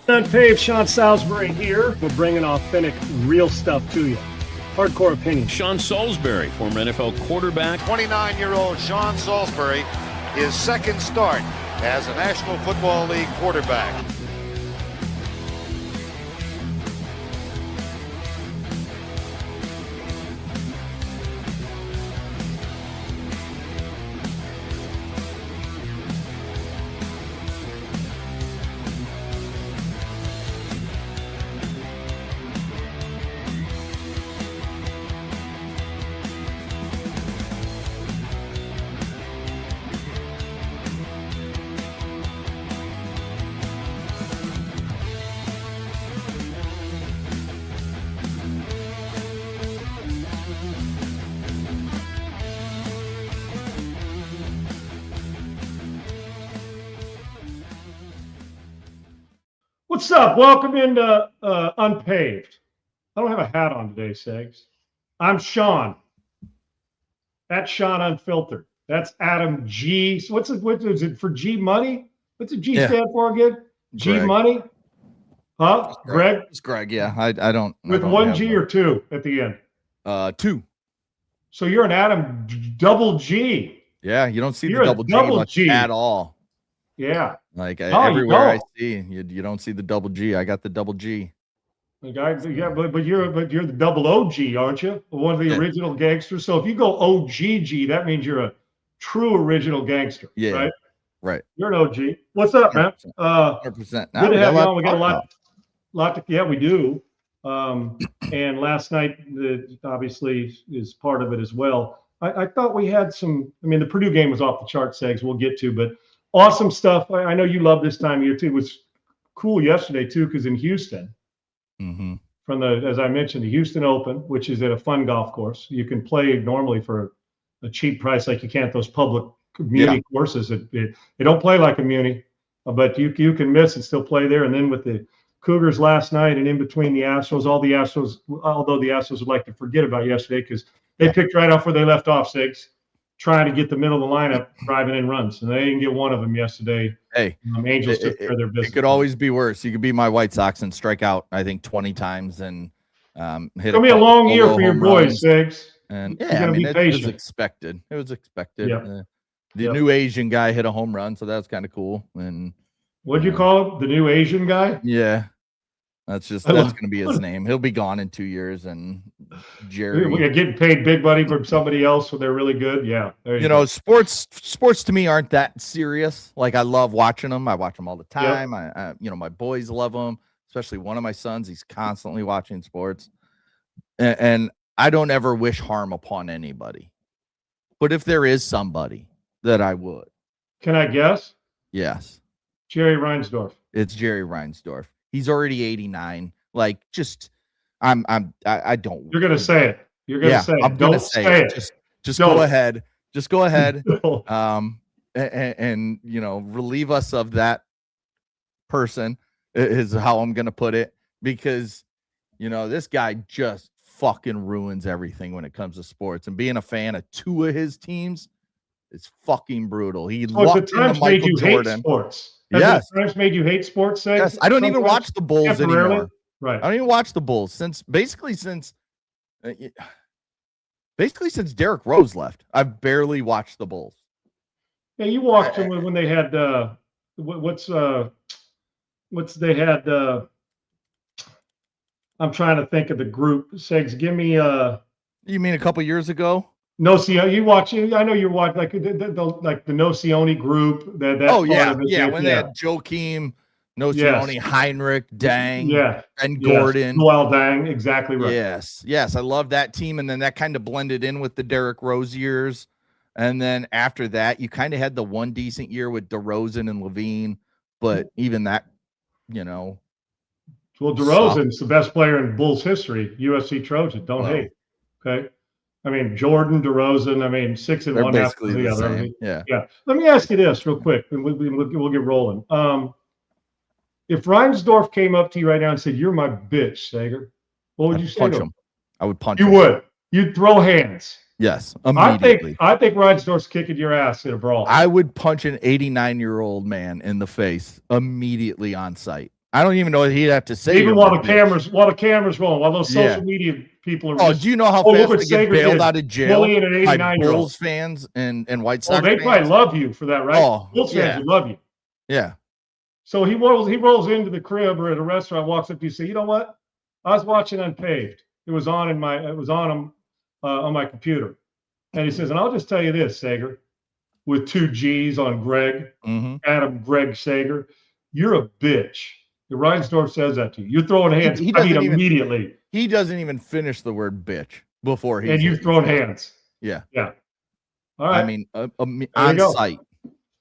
UNPAVED, Sean Salisbury here. We're bringing authentic, real stuff to you. Hardcore opinion. Sean Salisbury, former NFL quarterback. 29-year-old Sean Salisbury, his second start as a National Football League quarterback. What's up? Welcome into Unpaved. I don't have a hat on today, Segs. I'm Sean. That's Sean Unfiltered. That's Adam G. So what is it for G Money? What's the G stand for again? G Greg. Money? Huh? Greg? It's Greg, yeah. I don't. With one G or two at the end? Two. So you're an Adam double G. Yeah, you don't see You're the a double double G G. at all. Yeah. Like Oh, everywhere I you see, you don't see the double G. I got the double G. The guy, yeah, but you're the double OG, aren't you? One of the original gangsters. So if you go OGG, that means you're a true original gangster. Yeah. Right. Right. You're an OG. What's up, man? 100%. Good to have you on. We got a lot to. Yeah, we do. And last night, obviously, is part of it as well. I thought we had some. I mean, the Purdue game was off the chart, Segs. We'll get to, but awesome stuff. I know you love this time of year too. It was cool yesterday too, because in Houston. Mm-hmm. From the, as I mentioned, the Houston Open, which is at a fun golf course. You can play normally for a cheap price, like you can't those public muni courses. They don't play like a muni, but you can miss and still play there. And then with the Cougars last night and in between the Astros, although the Astros would like to forget about yesterday because they picked right off where they left off, Six, trying to get the middle of the lineup driving in runs, and they didn't get one of them yesterday. Hey, Angels took care of their business. It could always be worse. You could be my White Sox and strike out, I think, 20 times and hit. It'll be a long year for your boys, Six. And yeah, I mean, it was expected. It was expected. Yep. The new Asian guy hit a home run, so that was kind of cool. And what'd you call it? The new Asian guy? Yeah. That's going to be his name. He'll be gone in 2 years. And Jerry, we're getting paid big money from somebody else when they're really good. Yeah, you know, sports to me aren't that serious. Like I love watching them. I watch them all the time. I my boys love them. Especially one of my sons. He's constantly watching sports, and I don't ever wish harm upon anybody. But if there is somebody that I would, can I guess? Yes, Jerry Reinsdorf. It's Jerry Reinsdorf. He's already 89. Like, just, I don't. You're gonna say it. You're gonna say it. I'm gonna say it. Just go ahead. Just go ahead. And relieve us of that person is how I'm gonna put it, because this guy just fucking ruins everything when it comes to sports. And being a fan of two of his teams is fucking brutal. He lucked into Michael Jordan. Hate sports. Yes. Times made you hate sports, Segs? Yes. I don't even watch the Bulls anymore. Right. I don't even watch the Bulls since Derrick Rose left. I've barely watched the Bulls. Yeah, you watched them when they had I'm trying to think of the group. Segs, give me You mean a couple years ago? Nocioni, you watch? I know you watch like the Nocioni group. When they had Joakim, Nocioni, Heinrich, Dang, and Gordon. Noel Dang, exactly right. Yes, I love that team, and then that kind of blended in with the Derrick Rose years, and then after that, you kind of had the one decent year with DeRozan and Levine, but even that, Well, DeRozan's the best player in Bulls history. USC Trojan, don't hate. Okay. I mean, Jordan, DeRozan, 6 and 1 after the other. Yeah. Let me ask you this real quick, and we'll get rolling. If Reinsdorf came up to you right now and said, "You're my bitch, Sager," what would you say to him? I would punch him. You would. You'd throw hands. Yes, immediately. I think Reinsdorf's kicking your ass in a brawl. I would punch an 89-year-old man in the face immediately on sight. I don't even know what he'd have to say. Even while the cameras rolling, while those social media people are. Oh, do you know how fast they get bailed out of jail by Bulls fans and White Sox? Oh, they probably love you for that, right? Oh, Bulls fans would love you. Yeah. So he rolls into the crib or at a restaurant, walks up to you, say, you know what? I was watching Unpaved. It was on on my computer. And he says, and I'll just tell you this, Sager, with 2 G's on Greg, Adam Greg Sager, you're a bitch. The Reinsdorf says that to you. You're throwing hands. Immediately. He doesn't even finish the word bitch before he. And you've thrown hands. Yeah. Yeah. All right. I mean, on site.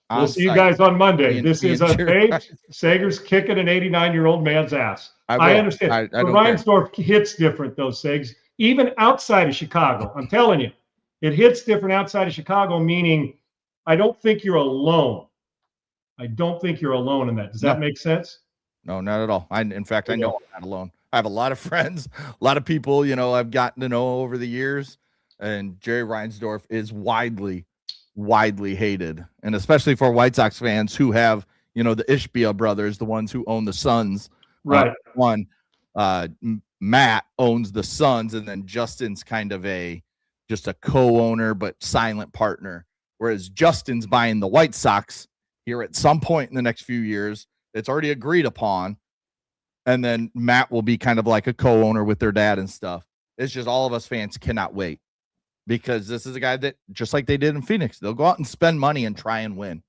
We'll see you guys on Monday. This is Unpaved. Sager's kicking an 89-year-old man's ass. I understand. But Reinsdorf hits different, though, Segs. Even outside of Chicago. I'm telling you. It hits different outside of Chicago, meaning I don't think you're alone. I don't think you're alone in that. Does that make sense? No, not at all. In fact, I know I'm not alone. I have a lot of friends, a lot of people, I've gotten to know over the years, and Jerry Reinsdorf is widely hated, and especially for White Sox fans who have, the Ishbia brothers, the ones who own the Suns. Right. Matt owns the Suns, and then Justin's kind of just a co-owner but silent partner, whereas Justin's buying the White Sox here at some point in the next few years. It's already agreed upon, and then Matt will be kind of like a co-owner with their dad and stuff. It's just all of us fans cannot wait, because this is a guy that, just like they did in Phoenix, they'll go out and spend money and try and win.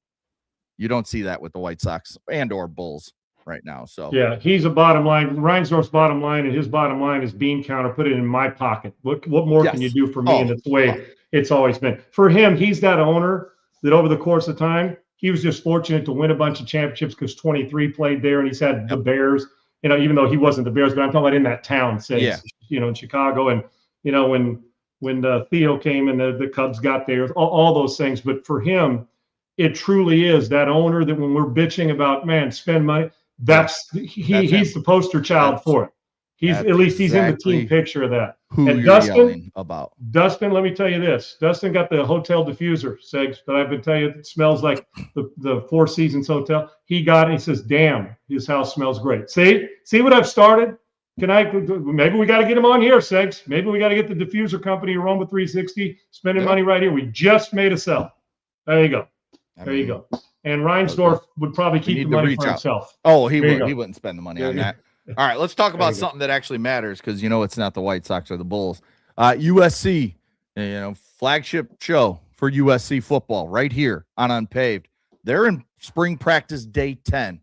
You don't see that with the White Sox and or Bulls right now. So yeah, he's a bottom line. Reinsdorf's bottom line, and his bottom line is bean counter. Put it in my pocket. What more can you do for me? And that's the way it's always been. For him, he's that owner that over the course of time, he was just fortunate to win a bunch of championships because 23 played there, and he's had the Bears. Even though he wasn't the Bears, but I'm talking about in that town, in Chicago, and when Theo came and the Cubs got there, all those things. But for him, it truly is that owner that when we're bitching about, man, spend money. He's the poster child for it. He's at least he's in the team picture of that. And Dustin, Dustin, let me tell you this. Dustin got the hotel diffuser, Segs, that I've been telling you, it smells like the Four Seasons Hotel. He got it. He says, damn, his house smells great. See what I've started? Maybe we got to get him on here, Segs. Maybe we got to get the diffuser company, Aroma 360, spending money right here. We just made a sell. There you go. You go. And Reinsdorf would probably keep the money for himself. Oh, he wouldn't spend the money on that. All right, let's talk about something that actually matters, because it's not the White Sox or the Bulls. USC, flagship show for USC football right here on Unpaved. They're in spring practice day 10.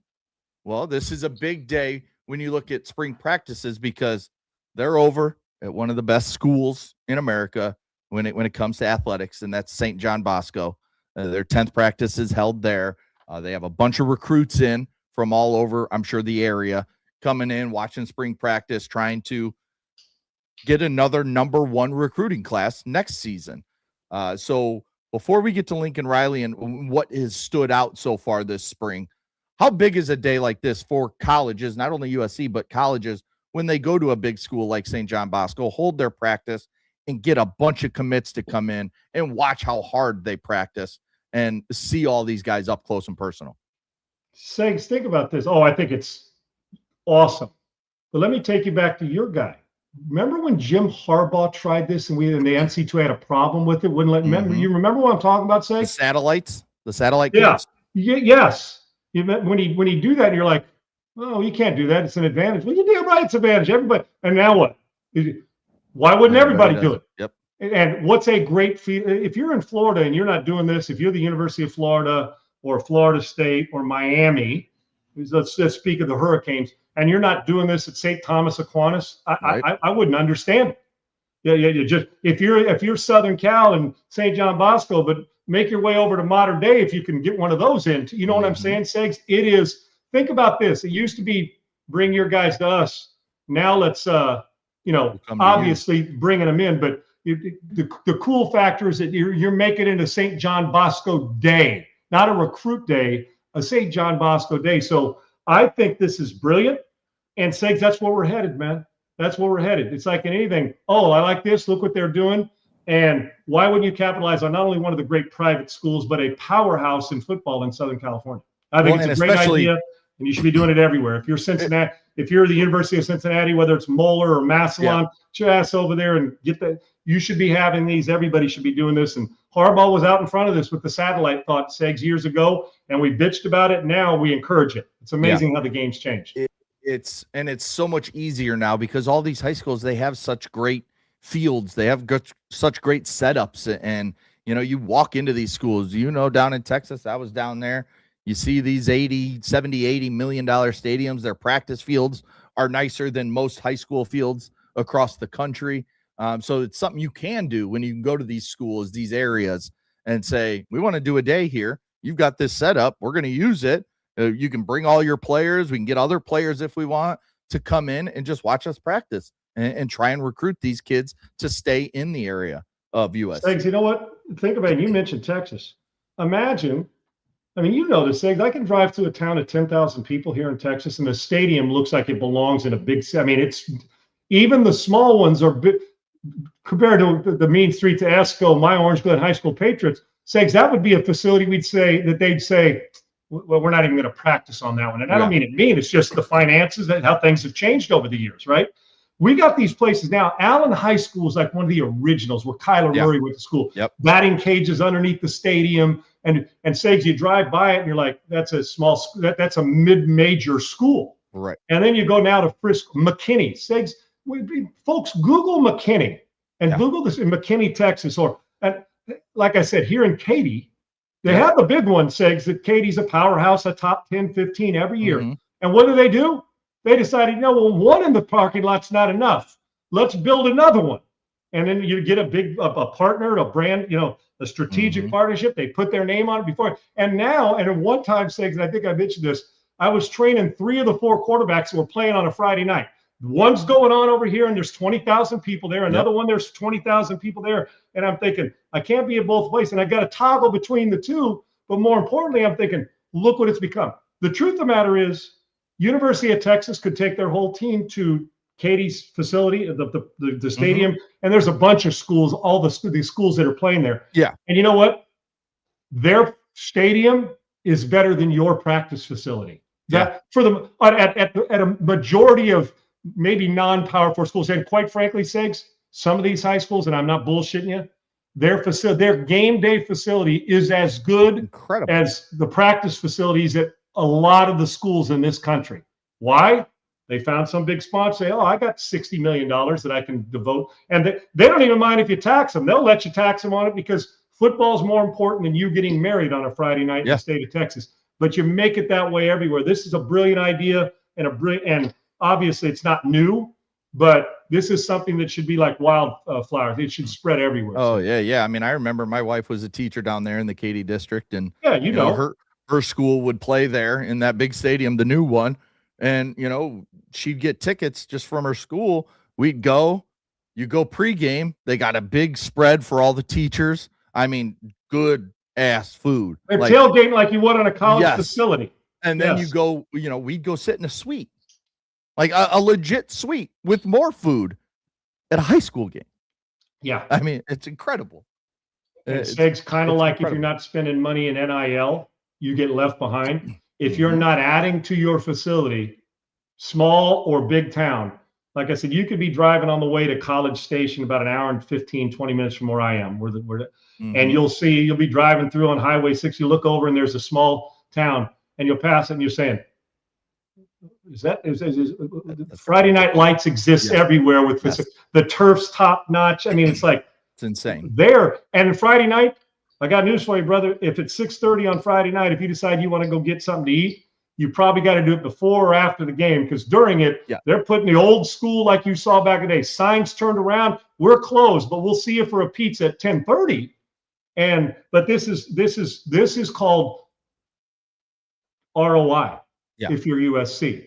Well, this is a big day when you look at spring practices, because they're over at one of the best schools in America when it comes to athletics, and that's St. John Bosco. Their 10th practice is held there. They have a bunch of recruits in from all over, I'm sure, the area, coming in, watching spring practice, trying to get another number 1 recruiting class next season. So before we get to Lincoln Riley and what has stood out so far this spring, how big is a day like this for colleges, not only USC, but colleges, when they go to a big school like St. John Bosco, hold their practice and get a bunch of commits to come in and watch how hard they practice and see all these guys up close and personal? Segs, think about this. Oh, I think it's awesome. But let me take you back to your guy. Remember when Jim Harbaugh tried this and the NC2 had a problem with it? Wouldn't let you remember what I'm talking about, Segs? The satellite. Yeah. Yes. When he do that, and you're like, oh, you can't do that. It's an advantage. Well, you're damn right, it's an advantage. Everybody. And now what? Why wouldn't everybody do it? Yep. And what's a great feeling if you're in Florida and you're not doing this? If you're the University of Florida or Florida State or Miami, let's speak of the Hurricanes, and you're not doing this at St. Thomas Aquinas, I wouldn't understand it. You just if you're Southern Cal and St. John Bosco, but make your way over to modern day if you can get one of those in. You know what I'm saying, Segs? It is. Think about this. It used to be bring your guys to us. Now let's obviously bringing them in, but the cool factor is that you're making it a St. John Bosco day, not a recruit day, a St. John Bosco day. So I think this is brilliant. And Segs, that's where we're headed, man. That's where we're headed. It's like in anything. Oh, I like this. Look what they're doing. And why wouldn't you capitalize on not only one of the great private schools, but a powerhouse in football in Southern California? I think it's a great idea, and you should be doing it everywhere. If you're Cincinnati, if you're the University of Cincinnati, whether it's Moeller or Massillon, get your ass over there and get that. You should be having these. Everybody should be doing this. And Harbaugh was out in front of this with the satellite thought, Segs, years ago, and we bitched about it. Now we encourage it. It's amazing how the game's changed. It's so much easier now because all these high schools, they have such great fields. They have such great setups. And, you know, you walk into these schools, down in Texas, I was down there. You see these 80, 70, $80 million stadiums. Their practice fields are nicer than most high school fields across the country. So it's something you can do when you can go to these schools, these areas, and say, we want to do a day here. You've got this set up. We're going to use it. You can bring all your players. We can get other players if we want to come in and just watch us practice and try and recruit these kids to stay in the area of USC. Thanks. You know what? Think about it. You mentioned Texas. Imagine, I mean, this thing. I can drive through a town of 10,000 people here in Texas, and the stadium looks like it belongs in a big city. I mean, it's even the small ones are big compared to the Mean Street to Esco, my Orange Glen High School Patriots. Segs, that would be a facility they'd say, well, we're not even going to practice on that one. And I don't mean it mean. It's just the finances and how things have changed over the years, right? We got these places now. Allen High School is like one of the originals where Kyler Murray went to school. Batting cages underneath the stadium. And Segs, you drive by it and you're like, that's a mid-major school. Right. And then you go now to McKinney. Segs, folks, Google McKinney and Google this in McKinney, Texas. Or like I said, here in Katy, they have the big one, Segs, that Katie's a powerhouse, a top 10, 15 every year. And what do? They decided, one in the parking lot's not enough. Let's build another one. And then you get a partner, a brand, a strategic partnership. They put their name on it before. And now, and at one time, Segs, and I think I mentioned this, I was training 3 of the 4 quarterbacks that were playing on a Friday night. One's going on over here, and there's 20,000 people there. Another one, there's 20,000 people there. And I'm thinking, I can't be at both places. And I got to toggle between the two. But more importantly, I'm thinking, look what it's become. The truth of the matter is, University of Texas could take their whole team to Katie's facility, the stadium, and there's a bunch of schools, all these schools that are playing there. Yeah. And you know what? Their stadium is better than your practice facility. That for the at a majority of maybe non-Power 4 schools, and quite frankly, Segs, some of these high schools, and I'm not bullshitting you, their game day facility is as good as the practice facilities at a lot of the schools in this country. Why? They found some big sponsor say, I got $60 million that I can devote. And they don't even mind if you tax them. They'll let you tax them on it because football is more important than you getting married on a Friday night in the state of Texas. But you make it that way everywhere. This is a brilliant idea and obviously it's not new, but this is something that should be like wildflowers. It should spread everywhere. Oh, yeah. I mean, I remember my wife was a teacher down there in the Katy district, and you know her school would play there in that big stadium, the new one. And, she'd get tickets just from her school. We'd go, you go pregame. They got a big spread for all the teachers. I mean, good ass food. They're tailgating like you would on a college facility. And then you go, we'd go sit in a suite, like a legit suite with more food at a high school game. Yeah. I mean, it's incredible. It's kind of like incredible. If you're not spending money in NIL, you get left behind. If you're not adding to your facility, small or big town, like I said, you could be driving on the way to College Station about an hour and 15, 20 minutes from where I am. And you'll be driving through on Highway 6. You look over and there's a small town and you'll pass it and you're saying, is Friday night lights exist everywhere with this, the turf's top notch. I mean, it's insane there. And Friday night, I got news for you, brother. If it's 6:30 on Friday night, if you decide you want to go get something to eat, you probably got to do it before or after the game, because during it, they're putting the old school like you saw back in the day. Signs turned around. We're closed, but we'll see you for a pizza at 10:30. But this is called ROI. If you're USC,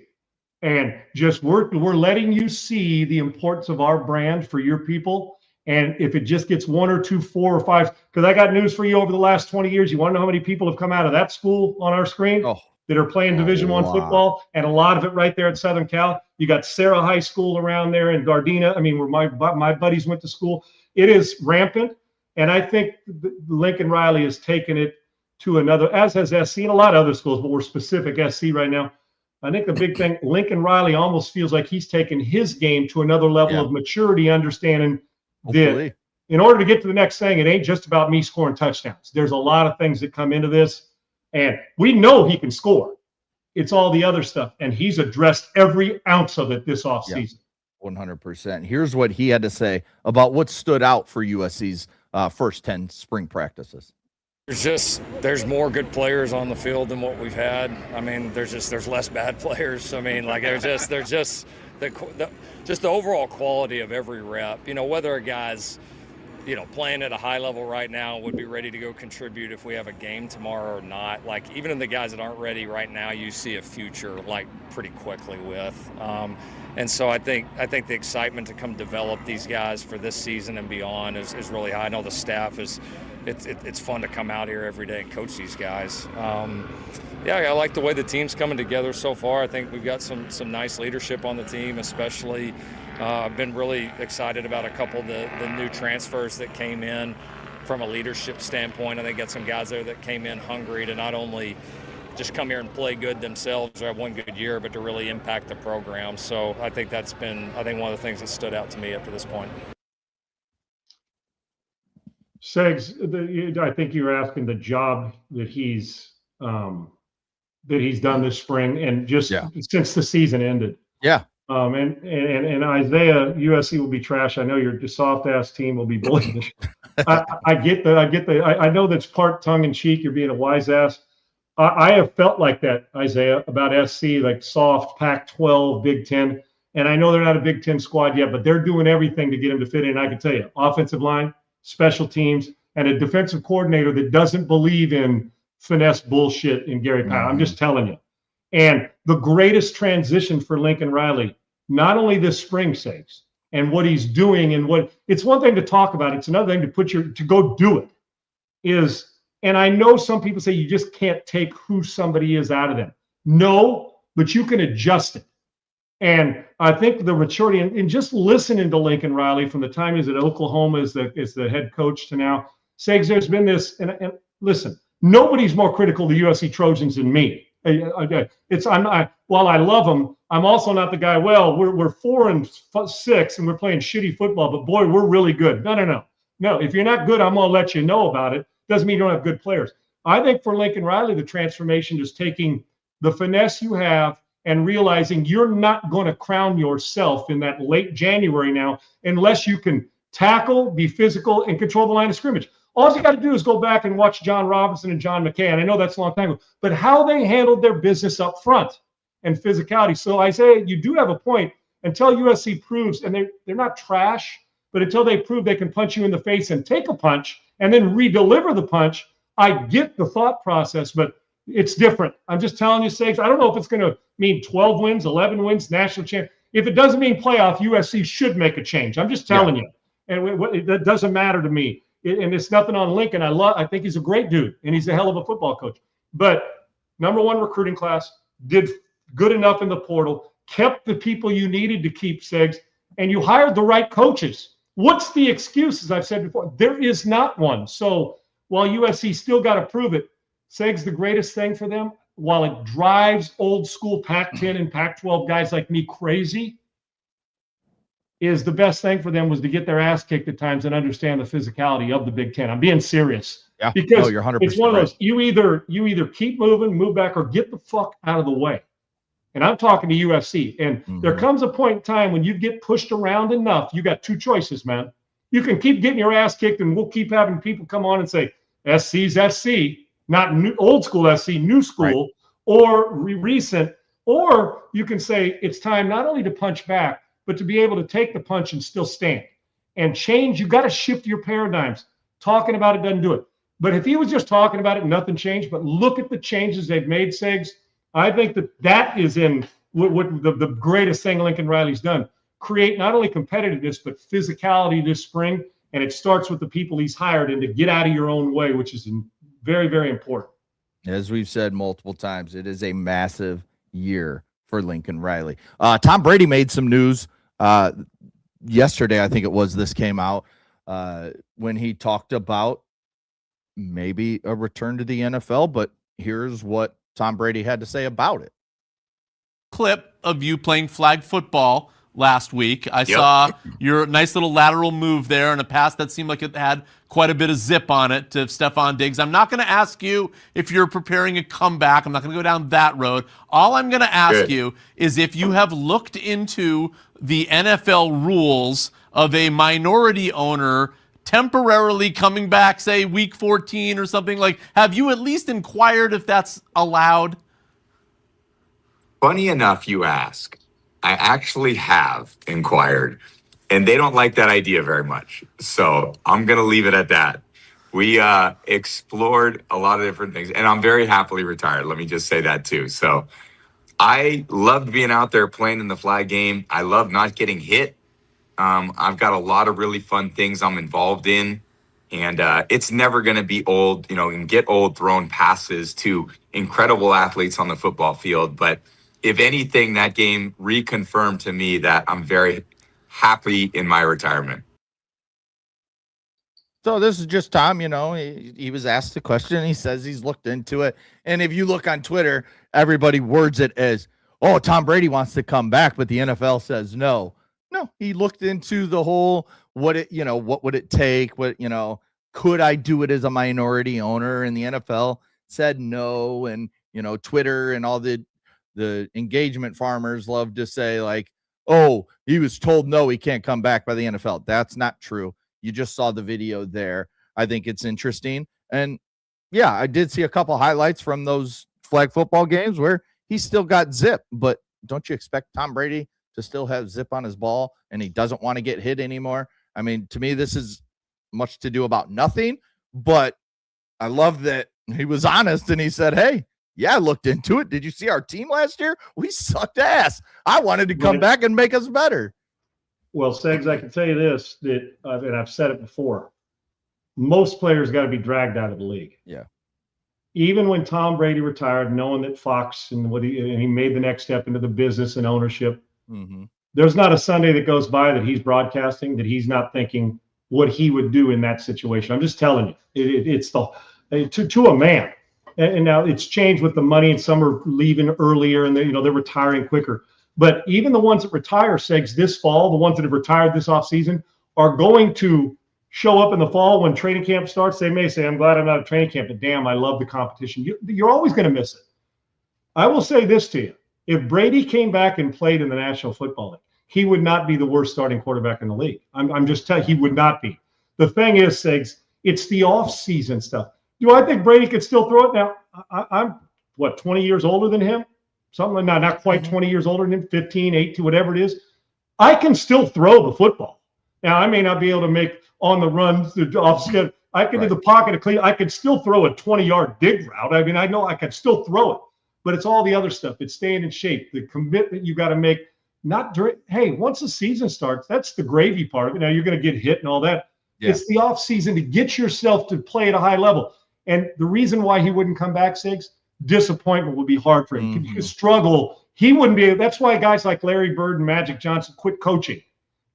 and just we're letting you see the importance of our brand for your people. And if it just gets 1 or 2, 4 or 5, because I got news for you over the last 20 years. You want to know how many people have come out of that school on our screen? that are playing Division I football, and a lot of it right there at Southern Cal. You got Sarah High School around there in Gardena. I mean, where my buddies went to school. It is rampant, and I think Lincoln Riley has taken it to another, as has SC and a lot of other schools, but we're specific SC right now. I think the big thing, Lincoln Riley almost feels like he's taken his game to another level of maturity, understanding that in order to get to the next thing, it ain't just about me scoring touchdowns. There's a lot of things that come into this, and we know he can score. It's all the other stuff, and he's addressed every ounce of it this offseason. 100%. Here's what he had to say about what stood out for USC's first 10 spring practices. There's more good players on the field than what we've had. I mean, there's less bad players. I mean, like there's just the overall quality of every rep. You know, whether a guy's playing at a high level right now would be ready to go contribute if we have a game tomorrow or not. Like even in the guys that aren't ready right now, you see a future like pretty quickly with. And so I think the excitement to come develop these guys for this season and beyond is really high. I know the staff it's fun to come out here every day and coach these guys. I like the way the team's coming together so far. I think we've got some nice leadership on the team, especially. I've been really excited about a couple of the new transfers that came in from a leadership standpoint. I think got some guys there that came in hungry to not only just come here and play good themselves or have one good year, but to really impact the program. So I think that's been, one of the things that stood out to me up to this point. Segs, I think you were asking the job that he's done this spring and just since the season ended. Yeah. And Isaiah, USC will be trash. I know your soft ass team will be bullied. I get that. I know that's part tongue in cheek. You're being a wise ass. I have felt like that, Isaiah, about SC, like soft Pac-12, Big Ten. And I know they're not a Big Ten squad yet, but they're doing everything to get them to fit in. I can tell you, offensive line, special teams, and a defensive coordinator that doesn't believe in finesse bullshit in Gary Powell. I'm just telling you. And the greatest transition for Lincoln Riley, not only this spring sakes and what he's doing and what it's one thing to talk about, it's another thing to go do it is. And I know some people say you just can't take who somebody is out of them. No, but you can adjust it. And I think the maturity and just listening to Lincoln Riley from the time he's at Oklahoma as the head coach to now, Segs, there's been this, and listen, nobody's more critical of the USC Trojans than me. While I love them, I'm also not the guy, well, we're 4-6 and we're playing shitty football, but boy, we're really good. No, if you're not good, I'm going to let you know about it. Doesn't mean you don't have good players. I think for Lincoln Riley, the transformation is taking the finesse you have and realizing you're not going to crown yourself in that late January now unless you can tackle, be physical, and control the line of scrimmage. All you got to do is go back and watch John Robinson and John McKay. And I know that's a long time ago, but how they handled their business up front and physicality. So Isaiah, you do have a point. Until USC proves, and they're not trash, but until they prove they can punch you in the face and take a punch and then re-deliver the punch, I get the thought process, but it's different. I'm just telling you, Sakes, I don't know if it's going to mean 12 wins, 11 wins, national champ. If it doesn't mean playoff, USC should make a change. I'm just telling you. And that doesn't matter to me. And it's nothing on Lincoln. I think he's a great dude, and he's a hell of a football coach. But number one recruiting class, did good enough in the portal, kept the people you needed to keep, Segs, and you hired the right coaches. What's the excuse, as I've said before? There is not one. So while USC still got to prove it, Segs, the greatest thing for them, while it drives old school Pac-10 and Pac-12 guys like me crazy, is the best thing for them was to get their ass kicked at times and understand the physicality of the Big Ten. I'm being serious. Yeah, because you're 100% it's one of those, you either keep moving, move back, or get the fuck out of the way. And I'm talking to USC. And there comes a point in time when you get pushed around enough, you got two choices, man. You can keep getting your ass kicked, and we'll keep having people come on and say, SC's SC, not new, old school SC, new school, or recent. Or you can say it's time not only to punch back, but to be able to take the punch and still stand and change. You got to shift your paradigms. Talking about it doesn't do it. But if he was just talking about it, nothing changed. But look at the changes they've made, Segs. I think that is in what the greatest thing Lincoln Riley's done. Create not only competitiveness, but physicality this spring. And it starts with the people he's hired and to get out of your own way, which is very, very important. As we've said multiple times, it is a massive year for Lincoln Riley. Tom Brady made some news yesterday. I think it was, this came out when he talked about maybe a return to the NFL, but here's what Tom Brady had to say about it. Clip of you playing flag football last week. I saw your nice little lateral move there in a pass that seemed like it had quite a bit of zip on it to Stephon Diggs. I'm not going to ask you if you're preparing a comeback. I'm not going to go down that road. All I'm going to ask you is if you have looked into the NFL rules of a minority owner temporarily coming back, say week 14 or something. Like, have you at least inquired if that's allowed? Funny enough, you ask. I actually have inquired, and they don't like that idea very much. So I'm going to leave it at that. We explored a lot of different things, and I'm very happily retired. Let me just say that too. So I loved being out there playing in the flag game. I love not getting hit. I've got a lot of really fun things I'm involved in, and it's never going to be old, and get old throwing passes to incredible athletes on the football field. But if anything, that game reconfirmed to me that I'm very happy in my retirement. So this is just Tom, he was asked the question. He says he's looked into it. And if you look on Twitter, everybody words it as, oh, Tom Brady wants to come back, but the NFL says no. No, he looked into the whole, what would it take? Could I do it as a minority owner? And the NFL said no. And, Twitter and all the engagement farmers love to say, like, oh, he was told no, he can't come back by the NFL. That's not true. You just saw the video there. I think it's interesting. And yeah, I did see a couple highlights from those flag football games where he still got zip, but don't you expect Tom Brady to still have zip on his ball and he doesn't want to get hit anymore? I mean, to me, this is much to do about nothing, but I love that he was honest and he said, hey, yeah, I looked into it. Did you see our team last year? We sucked ass. I wanted to come back and make us better. Well, Segs, I can tell you this, and I've said it before. Most players got to be dragged out of the league. Yeah. Even when Tom Brady retired, knowing that Fox and he made the next step into the business and ownership, there's not a Sunday that goes by that he's broadcasting that he's not thinking what he would do in that situation. I'm just telling you, it's to a man. And now it's changed with the money, and some are leaving earlier, and they're retiring quicker. But even the ones that retire, Segs, this fall, the ones that have retired this offseason are going to show up in the fall when training camp starts. They may say, I'm glad I'm not at training camp, but damn, I love the competition. You're always going to miss it. I will say this to you. If Brady came back and played in the National Football League, he would not be the worst starting quarterback in the league. I'm just telling you, he would not be. The thing is, Segs, it's the off-season stuff. Do I think Brady could still throw it? Now, I'm, 20 years older than him? Something like that, not quite 20 years older than him, 15, 18, whatever it is. I can still throw the football. Now, I may not be able to make on the run, off schedule. I can do the pocket of clean. I could still throw a 20-yard dig route. I mean, I know I could still throw it, but it's all the other stuff. It's staying in shape, the commitment you got to make. Not during, hey, once the season starts, that's the gravy part. Now, you're going to get hit and all that. Yeah. It's the off season to get yourself to play at a high level. And the reason why he wouldn't come back, Sigs, disappointment would be hard for him. He could struggle. He wouldn't be. That's why guys like Larry Bird and Magic Johnson quit coaching.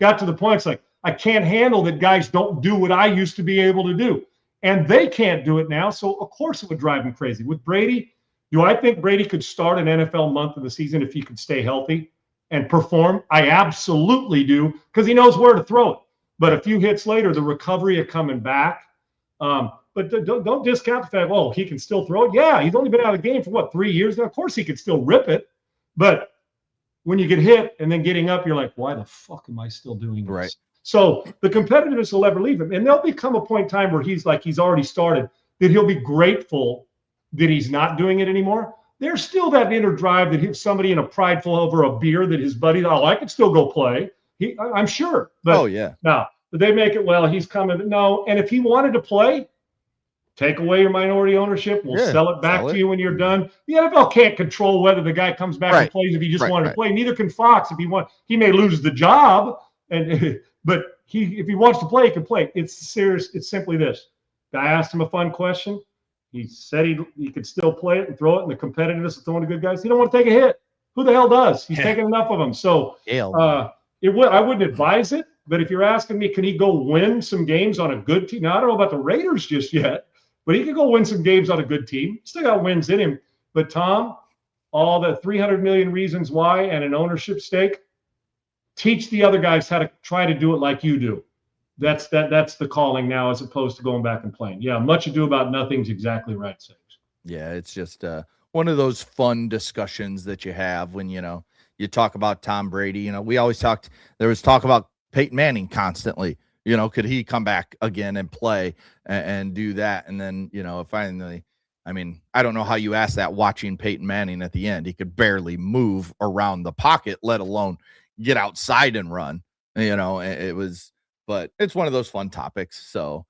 Got to the point, it's like, I can't handle that guys don't do what I used to be able to do. And they can't do it now. So, of course, it would drive him crazy. With Brady, do I think Brady could start an NFL month of the season if he could stay healthy and perform? I absolutely do, because he knows where to throw it. But a few hits later, the recovery of coming back. But don't discount the fact, he can still throw it. Yeah, he's only been out of the game for 3 years now. Of course, he could still rip it. But when you get hit and then getting up, you're like, why the fuck am I still doing this? Right. So the competitiveness will never leave him. And there'll become a point in time where he's already started, that he'll be grateful that he's not doing it anymore. There's still that inner drive that if somebody in a prideful over a beer that his buddy, I could still go play. I'm sure. But no, but they make it, he's coming. No, and if he wanted to play, take away your minority ownership. We'll sell it back to you when you're done. The NFL can't control whether the guy comes back and plays if he just wanted to play. Neither can Fox if he wants. He may lose the job, but if he wants to play, he can play. It's serious. It's simply this. Guy asked him a fun question. He said he could still play it and throw it, and the competitiveness of throwing to good guys. He don't want to take a hit. Who the hell does? He's taken enough of them. So I wouldn't advise it. But if you're asking me, can he go win some games on a good team? Now, I don't know about the Raiders just yet, but he could go win some games on a good team. Still got wins in him. But Tom, all the 300 million reasons why and an ownership stake, teach the other guys how to try to do it like you do. That's the calling now, as opposed to going back and playing. Yeah, much ado about nothing's exactly right, Sage. Yeah, it's just one of those fun discussions that you have when, you talk about Tom Brady. We always there was talk about Peyton Manning constantly. Could he come back again and play and do that? And then, finally, I don't know how you ask that watching Peyton Manning at the end. He could barely move around the pocket, let alone get outside and run. But it's one of those fun topics. So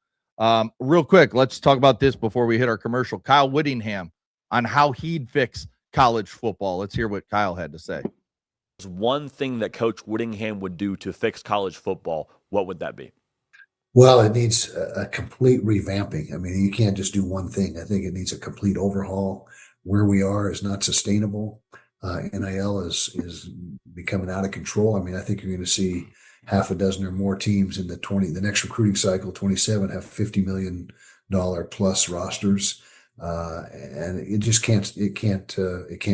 real quick, let's talk about this before we hit our commercial. Kyle Whittingham on how he'd fix college football. Let's hear what Kyle had to say. There's one thing that Coach Whittingham would do to fix college football. What would that be? Well, it needs a complete revamping. You can't just do one thing. I think it needs a complete overhaul. Where we are is not sustainable. NIL is becoming out of control. I think you're going to see half a dozen or more teams in the next recruiting cycle, 27, have $50 million plus rosters. And it just can't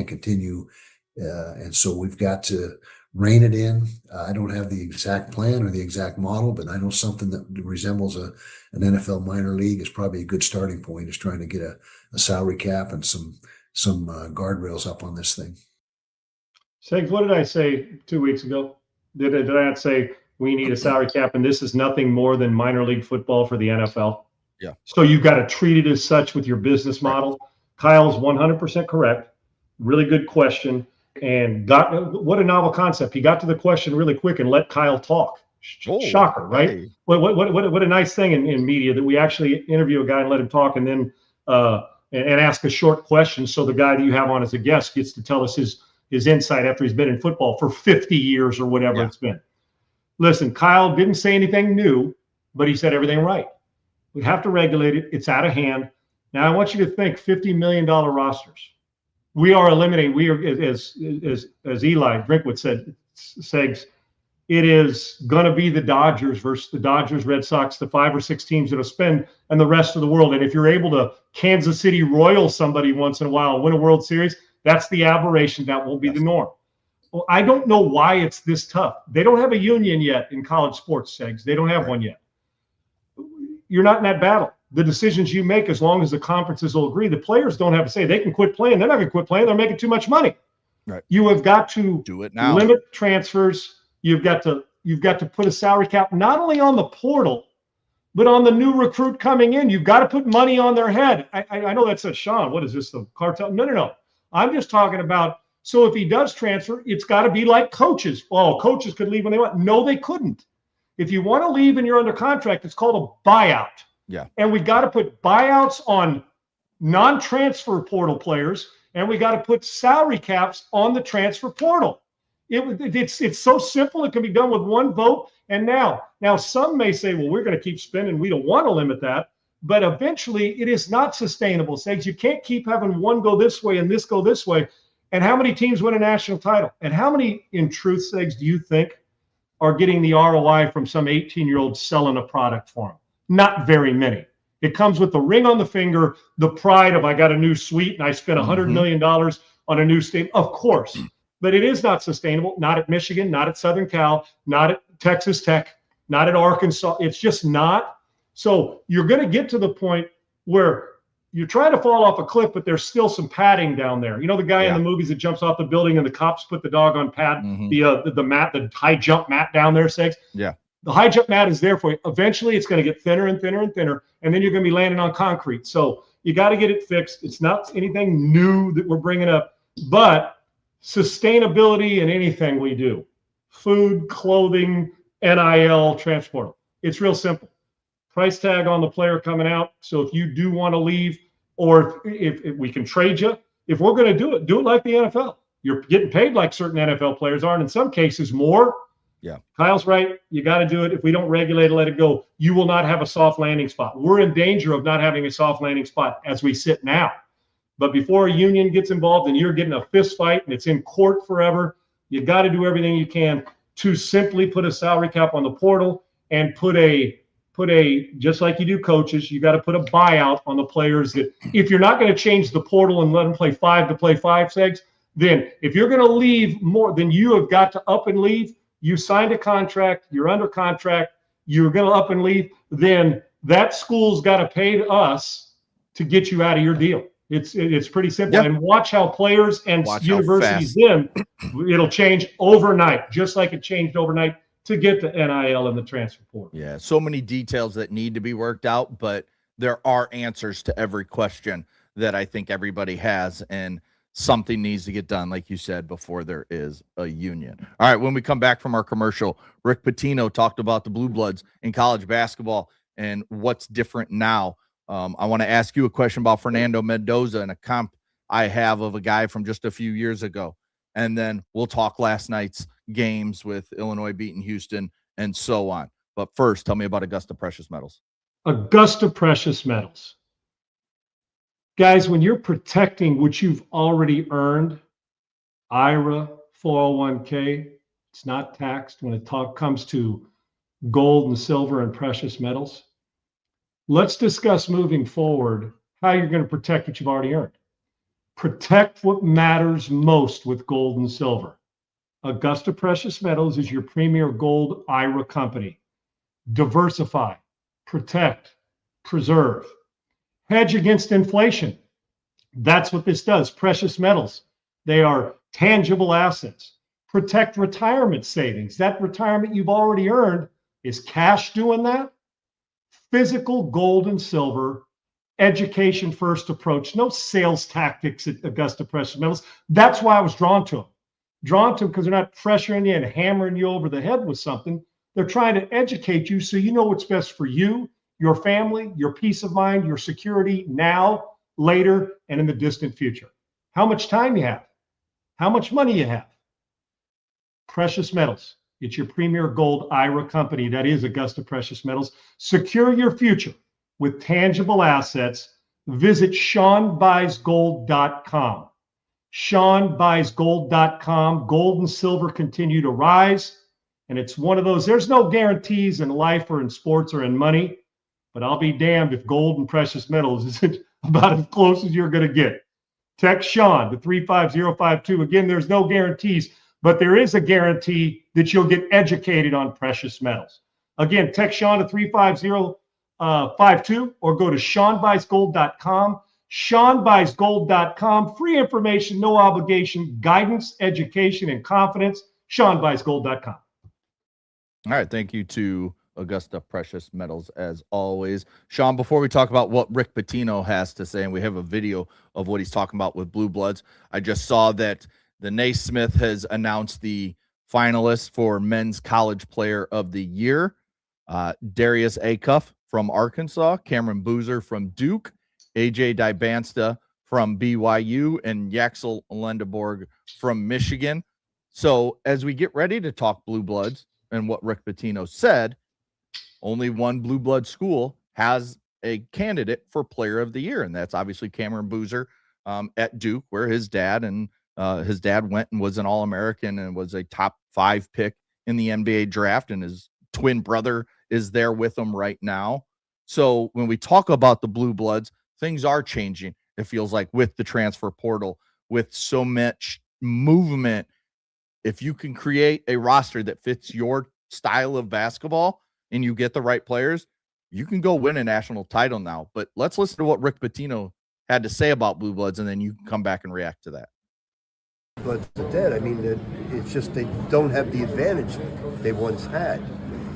continue. And so we've got to rein it in. I don't have the exact plan or the exact model, but I know something that resembles an NFL minor league is probably a good starting point, is trying to get a salary cap and some guardrails up on this thing. Segs, what did I say 2 weeks ago? Did I not say we need a salary cap and this is nothing more than minor league football for the NFL? Yeah. So you've got to treat it as such with your business model. Kyle's 100% correct. Really good question. And what a novel concept. He got to the question really quick and let Kyle talk. Shocker, right? Hey. What a nice thing in media that we actually interview a guy and let him talk, and then and ask a short question, so the guy that you have on as a guest gets to tell us his insight after he's been in football for 50 years or whatever it's been. Listen, Kyle didn't say anything new, but he said everything right. We have to regulate it. It's out of hand. Now I want you to think $50 million rosters. We are eliminating. We are, as Eli Drinkwood said, Segs, it is going to be the Dodgers versus the Dodgers, Red Sox, the 5 or 6 teams that'll spend, and the rest of the world. And if you're able to Kansas City Royal somebody once in a while and win a World Series, that's the aberration. That won't be the norm. Well, I don't know why it's this tough. They don't have a union yet in college sports, Segs. They don't have one yet. You're not in that battle. The decisions you make, as long as the conferences will agree, the players don't have to say. They can quit playing. They're not going to quit playing. They're making too much money. Right. You have got to do it now. Limit transfers. You've got to put a salary cap not only on the portal, but on the new recruit coming in. You've got to put money on their head. I know that says, Sean, what is this, the cartel? No. I'm just talking about, so if he does transfer, it's got to be like coaches. Oh, coaches could leave when they want. No, they couldn't. If you want to leave and you're under contract, it's called a buyout. Yeah. And we got to put buyouts on non-transfer portal players, and we got to put salary caps on the transfer portal. It's so simple. It can be done with one vote. And now some may say, well, we're going to keep spending. We don't want to limit that. But eventually, it is not sustainable. Says you can't keep having one go this way and this go this way. And how many teams win a national title? And how many, in truth, Segs, do you think are getting the ROI from some 18-year-old selling a product for them? Not very many. It comes with the ring on the finger, the pride of I got a new suite and I spent $100 million on a new state. Of course, but it is not sustainable. Not at Michigan, not at Southern Cal, not at Texas Tech, not at Arkansas. It's just not. So you're going to get to the point where you're trying to fall off a cliff, but there's still some padding down there. You know the guy in the movies that jumps off the building and the cops put the dog on pad, the mat, the high jump mat down there, Segs? Yeah. The high jump mat is there for you. Eventually, it's going to get thinner and thinner and thinner, and then you're going to be landing on concrete. So you got to get it fixed. It's not anything new that we're bringing up, but sustainability in anything we do, food, clothing, NIL, transport. It's real simple. Price tag on the player coming out. So if you do want to leave, or if we can trade you, if we're going to do it like the NFL. You're getting paid like certain NFL players are, and in some cases more. Yeah. Kyle's right. You got to do it. If we don't regulate it, let it go, you will not have a soft landing spot. We're in danger of not having a soft landing spot as we sit now. But before a union gets involved and you're getting a fist fight and it's in court forever, you got to do everything you can to simply put a salary cap on the portal and put a just like you do coaches, you got to put a buyout on the players that if you're not going to change the portal and let them play 5 to play 5 segs, then if you're going to leave more than you have got to up and leave, you signed a contract, you're under contract, you're going to up and leave, then that school's got to pay us to get you out of your deal. It's pretty simple. Yep. And watch how players and universities then, it'll change overnight, just like it changed overnight to get the NIL and the transfer portal. Yeah, so many details that need to be worked out, but there are answers to every question that I think everybody has, and something needs to get done, like you said, before there is a union. All right, when we come back from our commercial, Rick Pitino talked about the Blue Bloods in college basketball and what's different now. I want to ask you a question about Fernando Mendoza and a comp I have of a guy from just a few years ago. And then we'll talk last night's games with Illinois beating Houston and so on. But first, tell me about Augusta Precious Metals. Augusta Precious Metals. Guys, when you're protecting what you've already earned, IRA, 401k, it's not taxed when it comes to gold and silver and precious metals. Let's discuss moving forward how you're going to protect what you've already earned. Protect what matters most with gold and silver. Augusta Precious Metals is your premier gold IRA company. Diversify, protect, preserve. Hedge against inflation. That's what this does. Precious metals, they are tangible assets. Protect retirement savings. That retirement you've already earned, is cash doing that? Physical gold and silver, education first approach, no sales tactics at Augusta Precious Metals. That's why I was drawn to them. Drawn to them because they're not pressuring you and hammering you over the head with something. They're trying to educate you so you know what's best for you, your family, your peace of mind, your security now, later, and in the distant future. How much time you have, how much money you have. Precious Metals. It's your premier gold IRA company. That is Augusta Precious Metals. Secure your future with tangible assets. Visit SeanBuysGold.com. SeanBuysGold.com. Gold and silver continue to rise. And it's one of those, there's no guarantees in life or in sports or in money, but I'll be damned if gold and precious metals isn't about as close as you're going to get. Text Sean to 35052. Again, there's no guarantees, but there is a guarantee that you'll get educated on precious metals. Again, text Sean to 35052 or go to SeanBuysGold.com. SeanBuysGold.com. Free information, no obligation, guidance, education, and confidence. SeanBuysGold.com. All right, thank you to Augusta Precious Metals as always. Sean, before we talk about what Rick Pitino has to say, and we have a video of what he's talking about with Blue Bloods, I just saw that the Naismith has announced the finalists for Men's College Player of the Year. Darius Acuff from Arkansas, Cameron Boozer from Duke, AJ Dybansta from BYU, and Yaxel Lendeborg from Michigan. So as we get ready to talk Blue Bloods and what Rick Pitino said, only one Blue Blood school has a candidate for Player of the Year, and that's obviously Cameron Boozer at Duke, where his dad went and was an All-American and was a top 5 pick in the NBA draft, and his twin brother is there with him right now. So when we talk about the Blue Bloods, things are changing, it feels like, with the transfer portal, with so much movement. If you can create a roster that fits your style of basketball and you get the right players, you can go win a national title now. But let's listen to what Rick Pitino had to say about Blue Bloods, and then you can come back and react to that. Bloods are dead. I mean, it's just they don't have the advantage they once had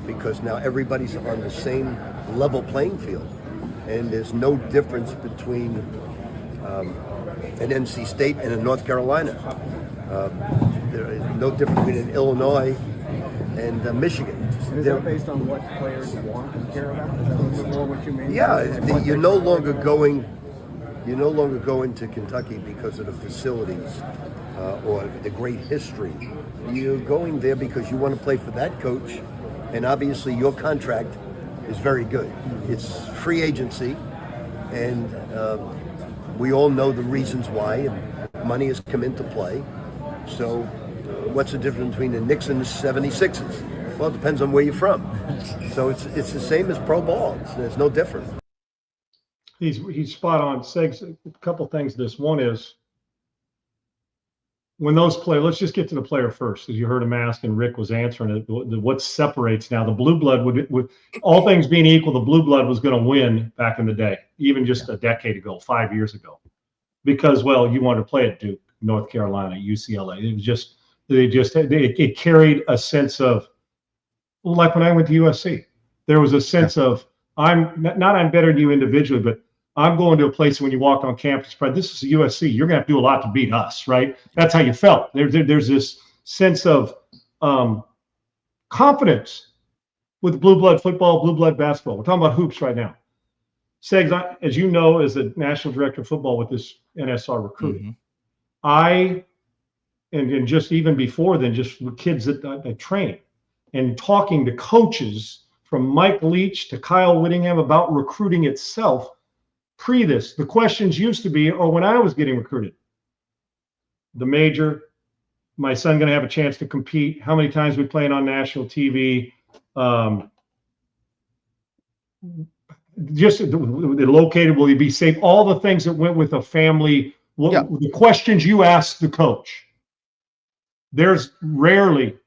because now everybody's on the same level playing field. And there's no difference between an NC State and a North Carolina. There is no difference between an Illinois and Michigan. And is that based on what players want and care about? Is that a little bit more what you mean? Yeah, you're no longer going to Kentucky because of the facilities. or the great history. You're going there because you want to play for that coach, and obviously your contract is very good. It's free agency, and we all know the reasons why, and money has come into play. So what's the difference between the Knicks and the 76ers? Well, it depends on where you're from. So it's the same as pro ball. There's no difference. He's spot on. Segs, a couple things. This one is when those play. Let's just get to the player first, as you heard him ask, and Rick was answering it. What separates now? The blue blood would all things being equal, the blue blood was going to win back in the day, even just a decade ago, 5 years ago, because you wanted to play at Duke, North Carolina, UCLA. It was just it carried a sense of, like when I went to USC, there was a sense of I'm better than you individually, but I'm going to a place when you walk on campus, this is USC. You're going to have to do a lot to beat us, right? That's how you felt. There's this sense of confidence with blue blood football, blue blood basketball. We're talking about hoops right now. Segs, as you know, as the national director of football with this NSR recruiting, and just even before then, just with kids that I train and talking to coaches from Mike Leach to Kyle Whittingham about recruiting itself. Pre this, the questions used to be, when I was getting recruited, the major, my son going to have a chance to compete, how many times we playing on national TV, just located, will you be safe, all the things that went with a family, the questions you ask the coach. There's rarely,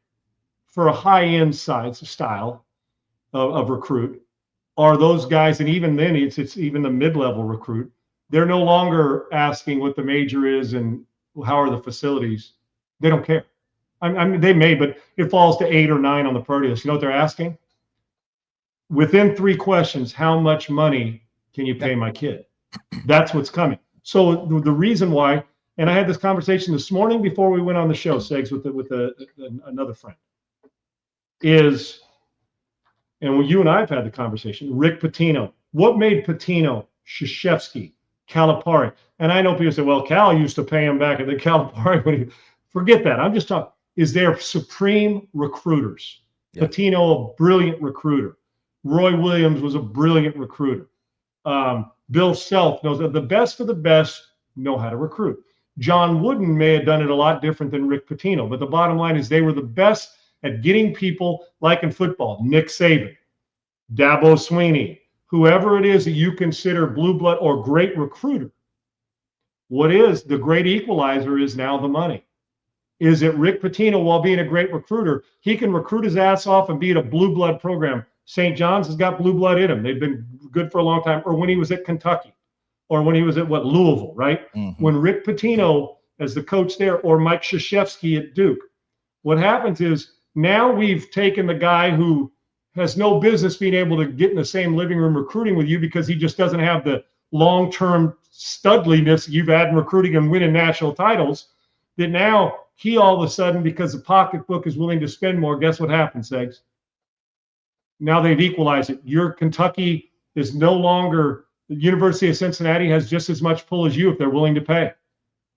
for a high-end style of recruit, are those guys, and even then it's even the mid-level recruit, they're no longer asking what the major is and how are the facilities. They don't care. I mean, they may, but it falls to 8 or 9 on the priority list. You know what they're asking? Within 3 questions, how much money can you pay my kid? That's what's coming. So the reason why, and I had this conversation this morning before we went on the show, Segs, with another friend, is, and you and I have had the conversation, Rick Pitino. What made Pitino, Krzyzewski, Calipari? And I know people say, well, Cal used to pay him back at the Calipari. Forget that. I'm just talking, is they're supreme recruiters. Yeah. Pitino, a brilliant recruiter. Roy Williams was a brilliant recruiter. Bill Self knows that the best of the best know how to recruit. John Wooden may have done it a lot different than Rick Pitino, but the bottom line is they were the best at getting people, like in football, Nick Saban, Dabo Swinney, whoever it is that you consider blue blood or great recruiter. What is the great equalizer is now the money. Is it Rick Pitino, while being a great recruiter, he can recruit his ass off and be at a blue blood program. St. John's has got blue blood in him. They've been good for a long time. Or when he was at Kentucky, or when he was at Louisville, right? Mm-hmm. When Rick Pitino as the coach there, or Mike Krzyzewski at Duke, what happens is, now we've taken the guy who has no business being able to get in the same living room recruiting with you because he just doesn't have the long-term studliness you've had in recruiting and winning national titles, that now he all of a sudden, because the pocketbook is willing to spend more, guess what happens, Segs? Now they've equalized it. Your Kentucky is no longer, the University of Cincinnati has just as much pull as you if they're willing to pay.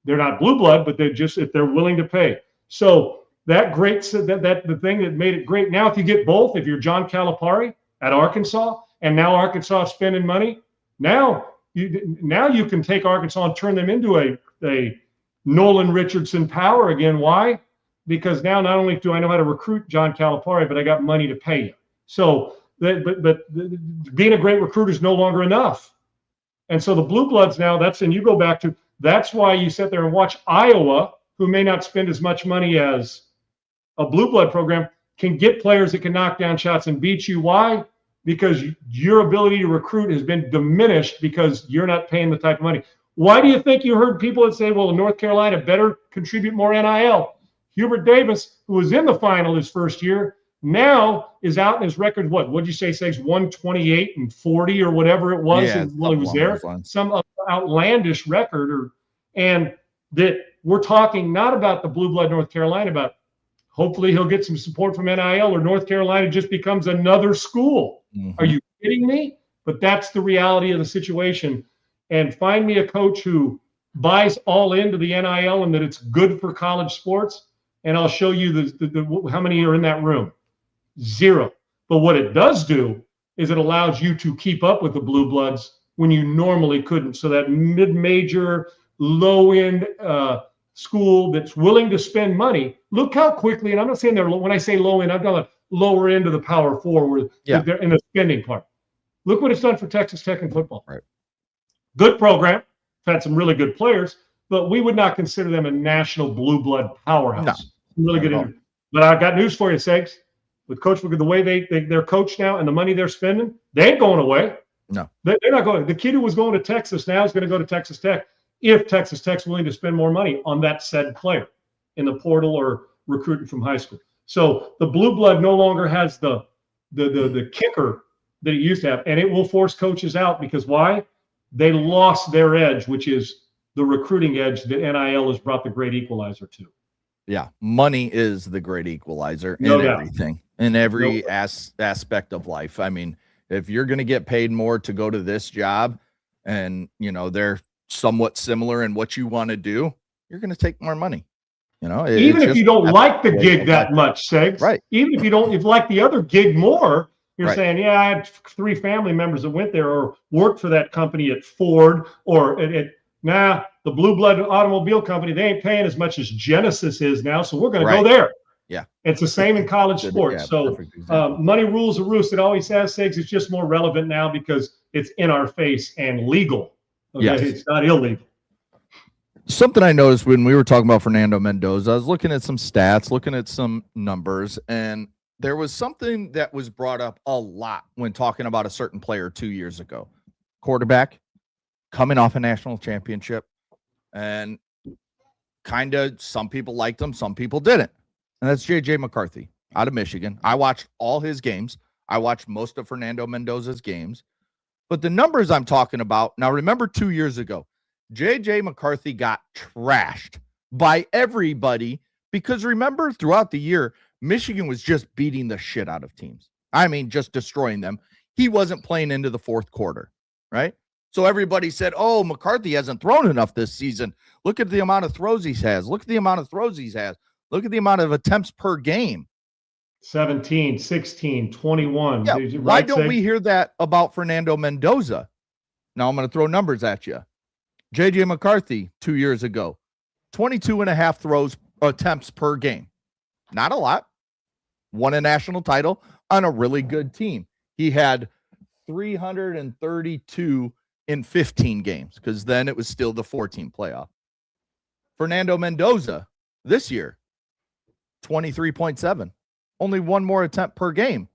They're not blue blood, but they're just, if they're willing to pay. So that the thing that made it great. Now, if you get both, if you're John Calipari at Arkansas, and now Arkansas is spending money, now you can take Arkansas and turn them into a Nolan Richardson power again. Why? Because now not only do I know how to recruit John Calipari, but I got money to pay you. So, being a great recruiter is no longer enough. And so the blue bloods now, and you go back to, that's why you sit there and watch Iowa, who may not spend as much money as a blue blood program, can get players that can knock down shots and beat you. Why? Because your ability to recruit has been diminished because you're not paying the type of money. Why do you think you heard people that say, well, North Carolina better contribute more NIL? Hubert Davis, who was in the final his first year, now is out in his record. What'd you say, Segs? 128 and 40 or whatever it was while he was there. Some outlandish record, and that we're talking not about the blue blood North Carolina, about hopefully he'll get some support from NIL, or North Carolina just becomes another school. Mm-hmm. Are you kidding me? But that's the reality of the situation. And find me a coach who buys all into the NIL and that it's good for college sports, and I'll show you how many are in that room. Zero. But what it does do is it allows you to keep up with the blue bloods when you normally couldn't. So that mid-major, low-end school that's willing to spend money, look how quickly, and I'm not saying when I say low-end, I'm talking lower end of the Power Four where they're in the spending part. Look what it's done for Texas Tech in football. Right. Good program. Had some really good players, but we would not consider them a national blue blood powerhouse. No, really good. But I got news for you, Segs. With Coach Booker, the way they're coached now and the money they're spending, they ain't going away. No. They're not going. The kid who was going to Texas now is going to go to Texas Tech if Texas Tech's willing to spend more money on that said player in the portal or recruiting from high school. So the blue blood no longer has the kicker that it used to have, and it will force coaches out because why? They lost their edge, which is the recruiting edge that NIL has brought the great equalizer to. Yeah, money is the great equalizer No in doubt. everything, in every aspect of life. I mean, if you're going to get paid more to go to this job and, they're somewhat similar in what you want to do, you're going to take more money. Even if you don't like the gig that much, Segs, right? Even if you like the other gig more, you're Right. saying, yeah, I had 3 family members that went there or worked for that company at Ford or the Blue Blood Automobile Company, they ain't paying as much as Genesis is now, so we're going to go there. Yeah. It's the same in college sports. So perfect example. money rules the roost. It always has, Segs. It's just more relevant now because it's in our face and legal. Okay? Yes. It's not illegal. Something I noticed when we were talking about Fernando Mendoza, I was looking at some stats, looking at some numbers, and there was something that was brought up a lot when talking about a certain player 2 years ago. Quarterback, coming off a national championship, and kind of some people liked him, some people didn't. And that's J.J. McCarthy out of Michigan. I watched all his games. I watched most of Fernando Mendoza's games. But the numbers I'm talking about, now remember 2 years ago, J.J. McCarthy got trashed by everybody because remember throughout the year, Michigan was just beating the shit out of teams. I mean, just destroying them. He wasn't playing into the fourth quarter, right? So everybody said, oh, McCarthy hasn't thrown enough this season. Look at the amount of throws he has. Look at the amount of throws he has. Look at the amount of attempts per game. 17, 16, 21. Yeah, why don't we hear that about Fernando Mendoza? Now I'm going to throw numbers at you. J.J. McCarthy 2 years ago, 22 and a half attempts per game. Not a lot. Won a national title on a really good team. He had 332 in 15 games because then it was still the 14 playoff. Fernando Mendoza this year, 23.7. Only one more attempt per game.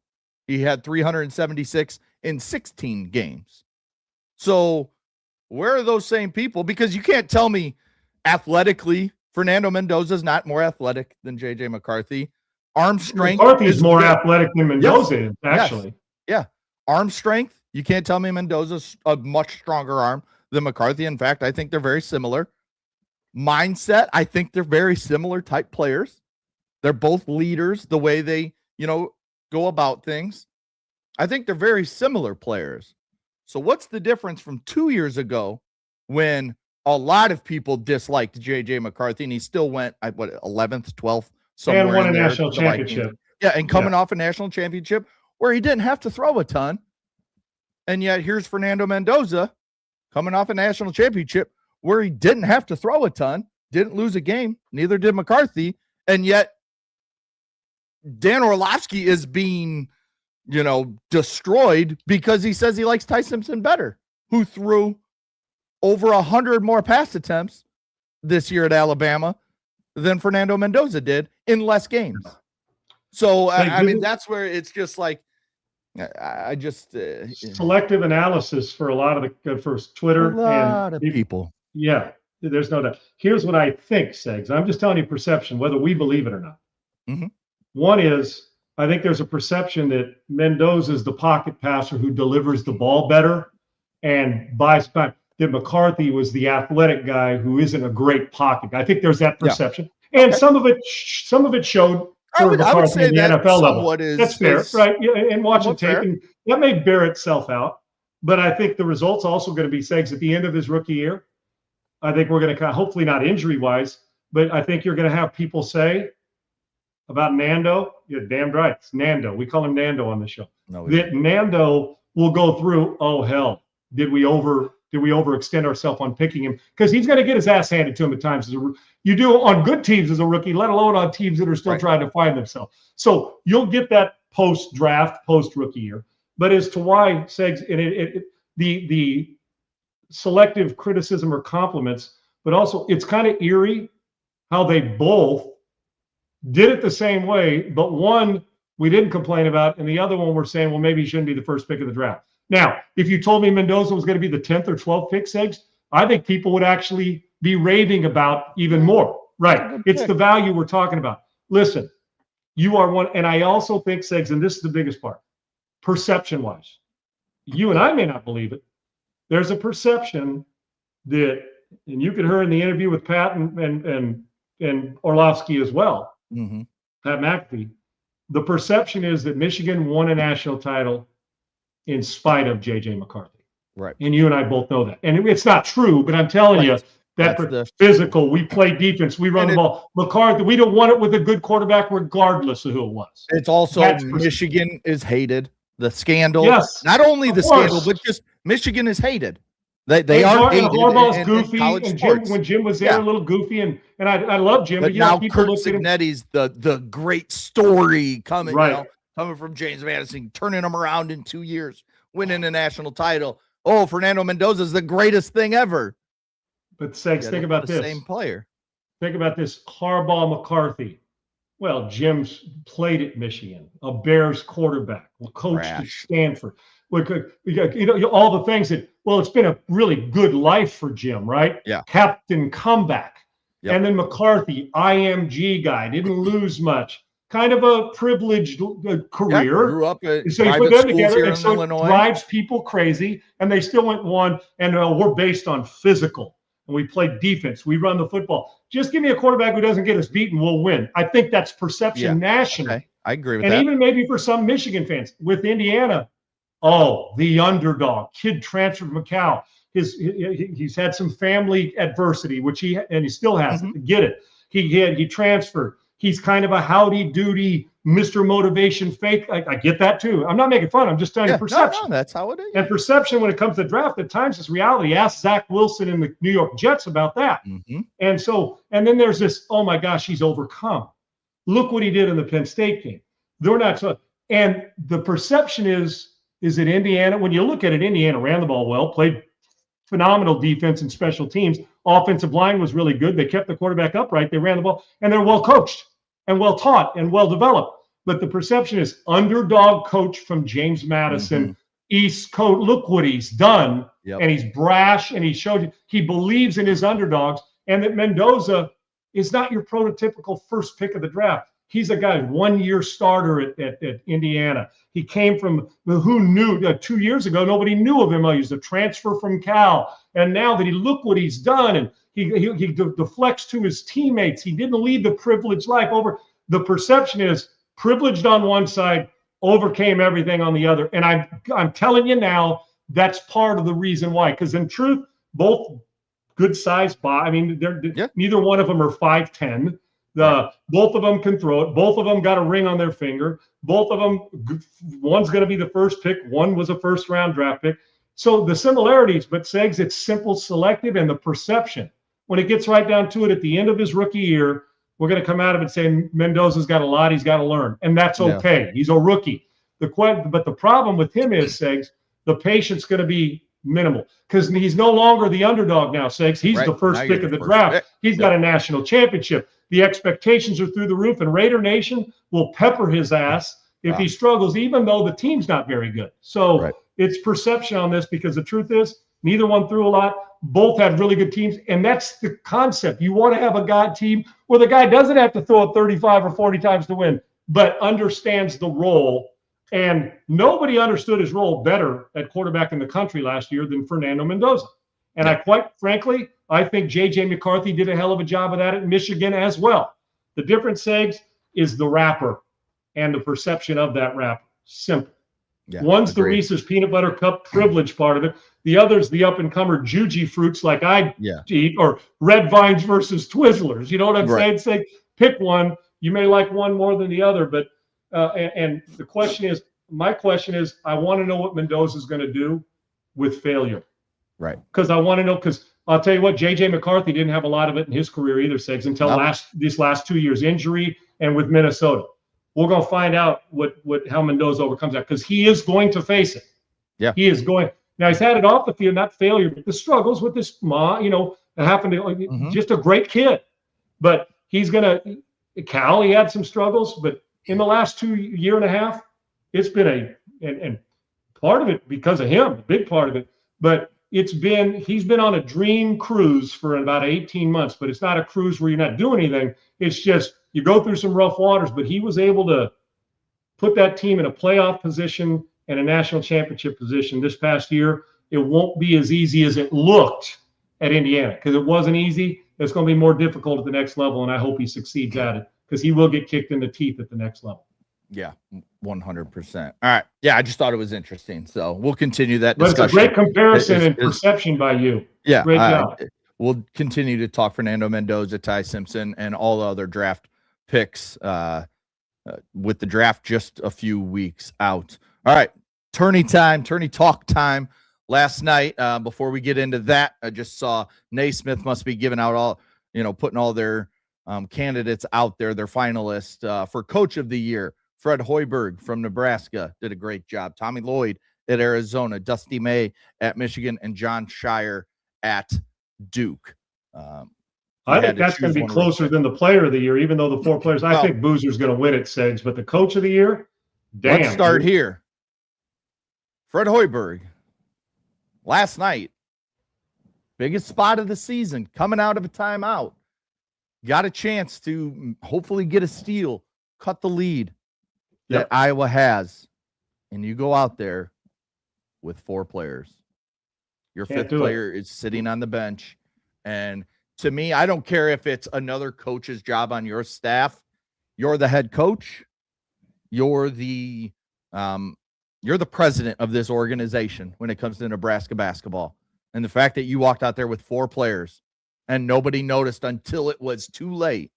He had 376 in 16 games. So where are those same people? Because you can't tell me athletically Fernando Mendoza is not more athletic than J.J. McCarthy. Arm strength. McCarthy's more athletic than Mendoza is, actually. Yes. Yeah. Arm strength. You can't tell me Mendoza's a much stronger arm than McCarthy. In fact, I think they're very similar. Mindset. I think they're very similar type players. They're both leaders, the way they, go about things. I think they're very similar players. So what's the difference from 2 years ago when a lot of people disliked J.J. McCarthy and he still went, 11th, 12th, somewhere and won a in there, national championship. Yeah, and coming off a national championship where he didn't have to throw a ton. And yet here's Fernando Mendoza coming off a national championship where he didn't have to throw a ton, didn't lose a game, neither did McCarthy. And yet Dan Orlovsky is being, destroyed because he says he likes Ty Simpson better, who threw over 100 more pass attempts this year at Alabama than Fernando Mendoza did in less games. So, I mean, that's where it's just like, I just selective analysis for a lot of for Twitter. A lot of people. Yeah, there's no doubt. Here's what I think, Segs. I'm just telling you perception, whether we believe it or not. Mm-hmm. One is, I think there's a perception that Mendoza is the pocket passer who delivers the ball better and buys time. That McCarthy was the athletic guy who isn't a great pocket guy. I think there's that perception, and some of it showed. I would say at the that NFL level. That's fair, right? Yeah, and watching tape, and that may bear itself out. But I think the results also going to be Segs at the end of his rookie year. I think we're going to hopefully not injury-wise, but I think you're going to have people say about Nando, you're damn right, it's Nando. We call him Nando on the show. That Nando will go through, oh, hell, did we overextend ourselves on picking him? Because he's going to get his ass handed to him at times. You do on good teams as a rookie, let alone on teams that are still trying to find themselves. So you'll get that post-draft, post-rookie year. But as to why Segs, and the selective criticism or compliments, but also it's kind of eerie how they both did it the same way, but one we didn't complain about, and the other one we're saying, well, maybe he shouldn't be the first pick of the draft. Now, if you told me Mendoza was going to be the 10th or 12th pick, Segs, I think people would actually be raving about even more. Right. It's the value we're talking about. Listen, you are one, and I also think, Segs, and this is the biggest part, perception-wise. You and I may not believe it. There's a perception that, and you could hear in the interview with Pat and Orlovsky as well, Pat McAfee, the perception is that Michigan won a national title in spite of J.J. McCarthy. Right. And you and I both know that. And it's not true, but I'm telling you, that physical, we play defense, we run the ball. McCarthy, we don't want it with a good quarterback regardless of who it was. It's also Michigan is hated. The scandal. Yes. Not only the scandal, but just Michigan is hated. They are hated. Harbaugh's goofy, and when Jim was there, a little goofy, and I love Jim. But now Kurt Cignetti's the great story coming, coming from James Madison, turning him around in 2 years, winning a national title. Oh, Fernando Mendoza is the greatest thing ever. But Segs, think about this. Same player. Think about this. Harbaugh, McCarthy. Well, Jim's played at Michigan, a Bears quarterback, coached at Stanford. All the things that, well, it's been a really good life for Jim, right? Yeah. Captain comeback. Yep. And then McCarthy, IMG guy, didn't lose much. Kind of a privileged career. Yeah, grew up at so you put them together, and so it drives people crazy, and they still went one, and we're based on physical. And we play defense. We run the football. Just give me a quarterback who doesn't get us beaten, we'll win. I think that's perception nationally. Okay. I agree with that. And even maybe for some Michigan fans. With Indiana, the underdog. Kid transferred from Cal. He's had some family adversity, which he still has to get it. He transferred. He's kind of a howdy-doody, Mr. Motivation fake. I get that too. I'm not making fun. I'm just telling you perception. No, that's how it is. And perception when it comes to draft, at times it's reality. Ask Zach Wilson and the New York Jets about that. And then there's this, oh my gosh, he's overcome. Look what he did in the Penn State game. They're not so. And the perception is that Indiana, when you look at it, Indiana ran the ball well, played phenomenal defense and special teams. Offensive line was really good. They kept the quarterback upright. They ran the ball, and they're well coached and well taught and well developed. But the perception is underdog coach from James Madison, East Coast. Look what he's done. And he's brash, and he showed you he believes in his underdogs, and that Mendoza is not your prototypical first pick of the draft. He's a guy, 1 year starter at Indiana. He came from, who knew 2 years ago, nobody knew of him. He was a transfer from Cal. And now that look what he's done, and he deflects to his teammates. He didn't lead the privileged life over. The perception is privileged on one side, overcame everything on the other. And I'm telling you now, that's part of the reason why. Because in truth, both good sized body. I mean, neither one of them are 5'10". Both of them can throw it. Both of them got a ring on their finger. Both of them, one's going to be the first pick. One was a first round draft pick. So the similarities, but Segs, it's simple, selective, and the perception. When it gets right down to it, at the end of his rookie year, we're going to come out of it saying Mendoza's got a lot he's got to learn, and that's okay. Yeah. He's a rookie. But the problem with him is, Segs, the patience going to be minimal because he's no longer the underdog now, Segs. He's the first pick of the draft. He's got a national championship. The expectations are through the roof, and Raider Nation will pepper his ass if he struggles, even though the team's not very good. So it's perception on this, because the truth is neither one threw a lot. Both have really good teams, and that's the concept. You want to have a God team where the guy doesn't have to throw it 35 or 40 times to win, but understands the role. And nobody understood his role better at quarterback in the country last year than Fernando Mendoza. And I quite frankly, I think J.J. McCarthy did a hell of a job of that at Michigan as well. The difference, Segs, is the wrapper and the perception of that wrapper. Simple. Yeah, one's the Reese's peanut butter cup privilege part of it. The other's the up-and-comer Juji fruits like I Yeah. eat, or red vines versus Twizzlers. You know what I'm Right. saying? Say, pick one. You may like one more than the other, but and the question is, my question is, I want to know what Mendoza's going to do with failure. Right. Because I want to know, because I'll tell you what, J.J. McCarthy didn't have a lot of it in his career either, Segs, until these last 2 years, injury and with Minnesota. We're going to find out how Mendoza overcomes that, because he is going to face it. Yeah. He is going. Now, he's had it off the field, not failure, but the struggles with this mom, it happened to just a great kid. But he's going to, Cal, he had some struggles, but in the last year and a half, it's been and part of it because of him, a big part of it, but he's been on a dream cruise for about 18 months, but it's not a cruise where you're not doing anything. It's just, you go through some rough waters, but he was able to put that team in a playoff position and a national championship position this past year. It won't be as easy as it looked at Indiana, because it wasn't easy. It's going to be more difficult at the next level, and I hope he succeeds at it, because he will get kicked in the teeth at the next level. Yeah, 100%. All right. Yeah, I just thought it was interesting. So we'll continue that discussion. But it's a great comparison and perception by you. Yeah. Great job. We'll continue to talk Fernando Mendoza, Ty Simpson, and all the other draft picks with the draft just a few weeks out. All right. Tourney talk time. Last night, before we get into that, I just saw Naismith must be giving out putting all their candidates out there, their finalists for Coach of the Year. Fred Hoiberg from Nebraska did a great job. Tommy Lloyd at Arizona, Dusty May at Michigan, and John Shire at Duke. I think that's going to be closer than the Player of the Year, even though the four players. I think Boozer's going to win it, Segs, but the Coach of the Year, damn. Let's start here. Fred Hoiberg, last night, biggest spot of the season, coming out of a timeout, got a chance to hopefully get a steal, cut the lead that Iowa has, and you go out there with four players. Your fifth player is sitting on the bench. And to me, I don't care if it's another coach's job on your staff. You're the head coach. You're the president of this organization when it comes to Nebraska basketball. And the fact that you walked out there with four players and nobody noticed until it was too late,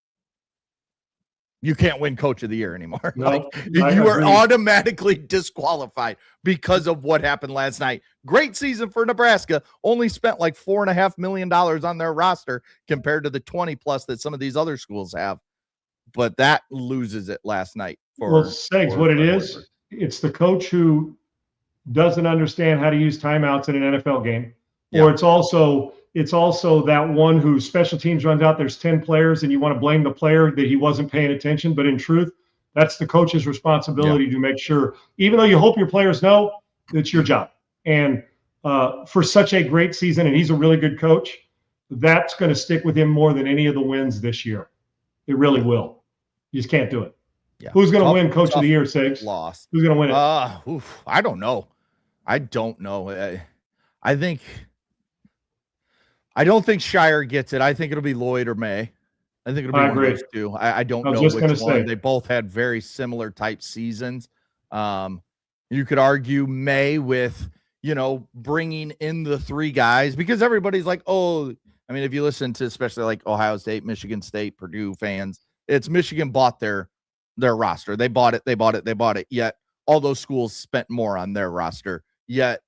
you can't win Coach of the Year anymore. No, you are automatically disqualified because of what happened last night. Great season for Nebraska. Only spent like $4.5 million on their roster compared to the 20 plus that some of these other schools have. But that loses it last night. Segs, what it is, it's the coach who doesn't understand how to use timeouts in an NFL game. Yeah. Or it's also that one who special teams runs out, there's 10 players, and you want to blame the player that he wasn't paying attention. But in truth, that's the coach's responsibility to make sure, even though you hope your players know, it's your job. And for such a great season, and he's a really good coach, that's going to stick with him more than any of the wins this year. It really will. You just can't do it. Yeah. Who's going to win Coach of the Year, Segs? Lost. Who's going to win it? I don't know. I don't think Shire gets it. I think it'll be Lloyd or May. I think it'll be one of those two. I don't know which one. They both had very similar type seasons. You could argue May with, bringing in the three guys, because everybody's like, if you listen to especially like Ohio State, Michigan State, Purdue fans, it's Michigan bought their roster. They bought it. Yet all those schools spent more on their roster. Yet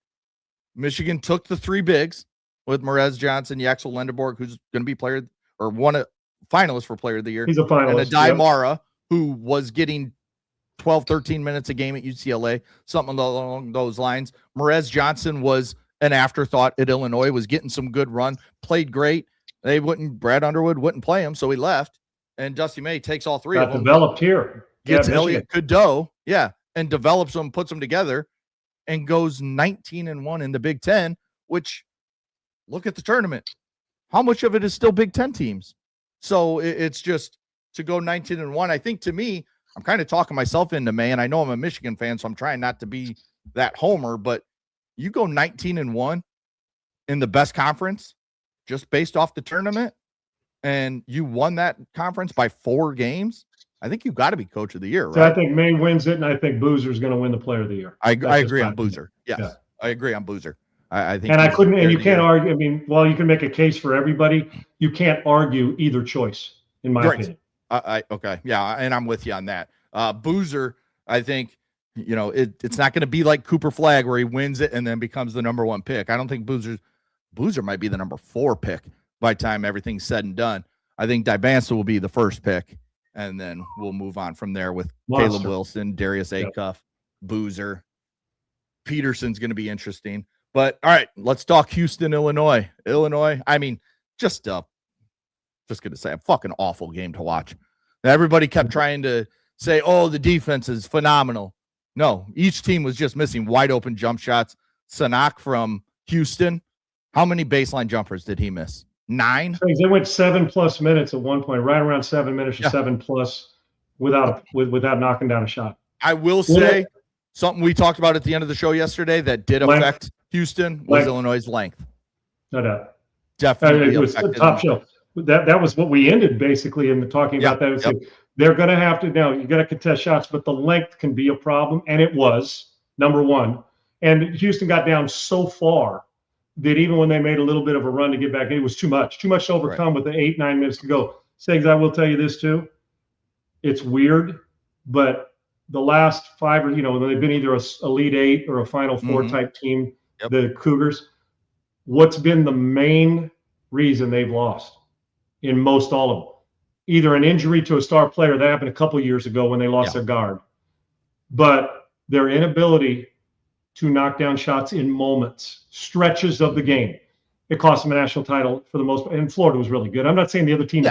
Michigan took the three bigs with Merez Johnson, Yaxel Lenderborg, who's going to be finalist for Player of the Year. He's a finalist. And Adai Mara, who was getting 12, 13 minutes a game at UCLA, something along those lines. Merez Johnson was an afterthought at Illinois, was getting some good run, played great. Brad Underwood wouldn't play him, so he left. And Dusty May takes all three of them. Developed here. Gets Elliot Cadeau, and develops them, puts them together, and goes 19-1 in the Big Ten, which, look at the tournament. How much of it is still Big Ten teams? So it's just to go 19-1. I think, to me, I'm kind of talking myself into May, and I know I'm a Michigan fan, so I'm trying not to be that homer, but you go 19-1 in the best conference just based off the tournament, and you won that conference by 4 games, I think you've got to be Coach of the Year, right? So I think May wins it, and I think Boozer's going to win the Player of the Year. I agree on Boozer. Yes, yeah. I agree on Boozer. I think, and I couldn't, and you fairly can't good. argue. I mean, while you can make a case for everybody, you can't argue either choice, in my Right. opinion. Okay. Yeah. And I'm with you on that. Boozer, I think, it's not going to be like Cooper Flagg where he wins it and then becomes the number 1 pick. I don't think Boozer might be the number 4 pick by the time everything's said and done. I think Dybansa will be the first pick, and then we'll move on from there with Caleb Wilson, Darius Acuff, Boozer. Peterson's going to be interesting. But all right, let's talk Houston, Illinois. I mean, just going to say a fucking awful game to watch. Everybody kept trying to say, oh, the defense is phenomenal. No, each team was just missing wide open jump shots. Sanak from Houston, how many baseline jumpers did he miss? 9? They went 7+ minutes at one point, right around 7 minutes or 7+ without knocking down a shot. I will say something we talked about at the end of the show yesterday that did affect Houston was Illinois' length. No doubt. Definitely. It was a top show. That was what we ended basically in talking about that. They're going to have to, now you got to contest shots, but the length can be a problem. And it was, number one. And Houston got down so far that even when they made a little bit of a run to get back, it was too much to overcome with the 8-9 minutes to go. Segs, I will tell you this too. It's weird, but the last 5 or, they've been either a Elite 8 or a Final 4 type team, the Cougars. What's been the main reason they've lost in most all of them? Either an injury to a star player that happened a couple years ago when they lost their guard, but their inability to knock down shots in moments, stretches of the game. It cost them a national title for the most part. And Florida was really good. I'm not saying the other team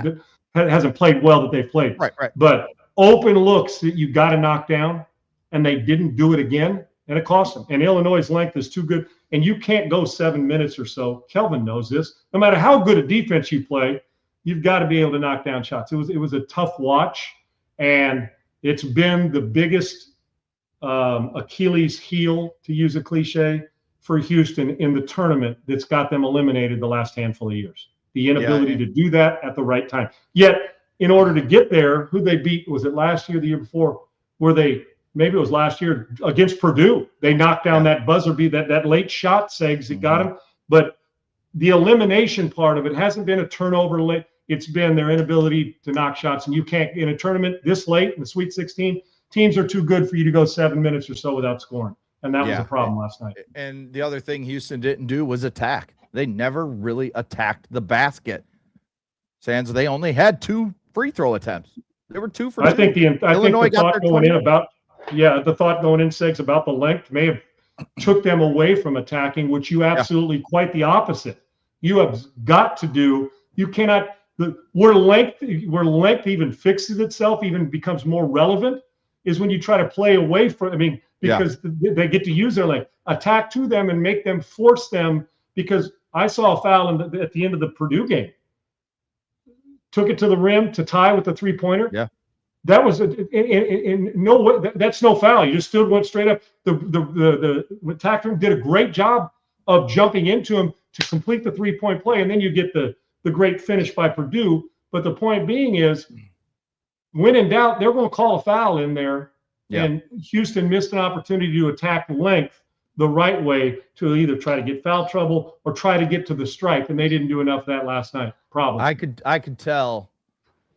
hasn't played well that they've played. Right. But open looks that you got to knock down, and they didn't do it again, and it cost them. And Illinois' length is too good, and you can't go 7 minutes or so. Kelvin knows this. No matter how good a defense you play, you've got to be able to knock down shots. It was a tough watch, and it's been the biggest Achilles heel, to use a cliche, for Houston in the tournament that's got them eliminated the last handful of years. The inability to do that at the right time. Yet, in order to get there, who they beat, was it last year, the year before, maybe it was last year against Purdue. They knocked down that buzzer beat, that late shot, Segs, that got him. But the elimination part of it hasn't been a turnover late. It's been their inability to knock shots. And you can't, in a tournament this late in the Sweet 16, teams are too good for you to go 7 minutes or so without scoring. And that was a problem last night. And the other thing Houston didn't do was attack. They never really attacked the basket. Sands, they only had 2 free throw attempts. There were 2 for 2. I think the thought going in about, the thought going in, Segs, about the length may have took them away from attacking, which you absolutely quite the opposite. You have got to do, you cannot, where length even fixes itself, even becomes more relevant, is when you try to play away from, because they get to use their length, attack to them and make them force them. Because I saw a foul at the end of the Purdue game. Took it to the rim to tie with the 3-pointer. Yeah. That was in no way. That's no foul. You just stood, went straight up. The attacker did a great job of jumping into him to complete the 3-point play, and then you get the great finish by Purdue. But the point being is, when in doubt, they're going to call a foul in there, and Houston missed an opportunity to attack length the right way to either try to get foul trouble or try to get to the stripe, and they didn't do enough of that last night. Problem. I could tell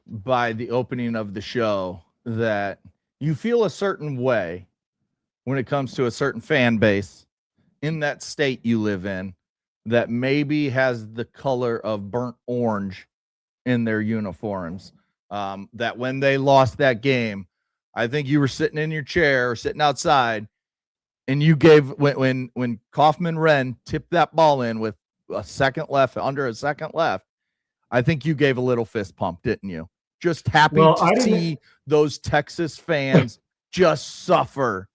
by the opening of the show that you feel a certain way when it comes to a certain fan base in that state you live in that maybe has the color of burnt orange in their uniforms. That when they lost that game, I think you were sitting in your chair or sitting outside, and you gave, when Kaufman Wren tipped that ball in with under a second left, I think you gave a little fist pump, didn't you? Just happy to see those Texas fans just suffer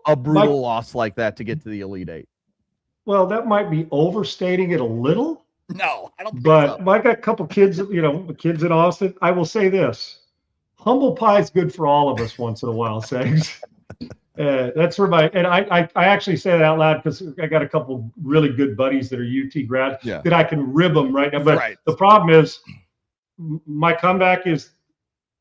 a brutal loss like that to get to the Elite 8. Well, that might be overstating it a little. No, I don't think so. But I got a couple kids, kids in Austin. I will say this. Humble pie is good for all of us once in a while, Segs. That's for I actually say that out loud because I got a couple really good buddies that are UT grads that I can rib them right now. But the problem is, my comeback is,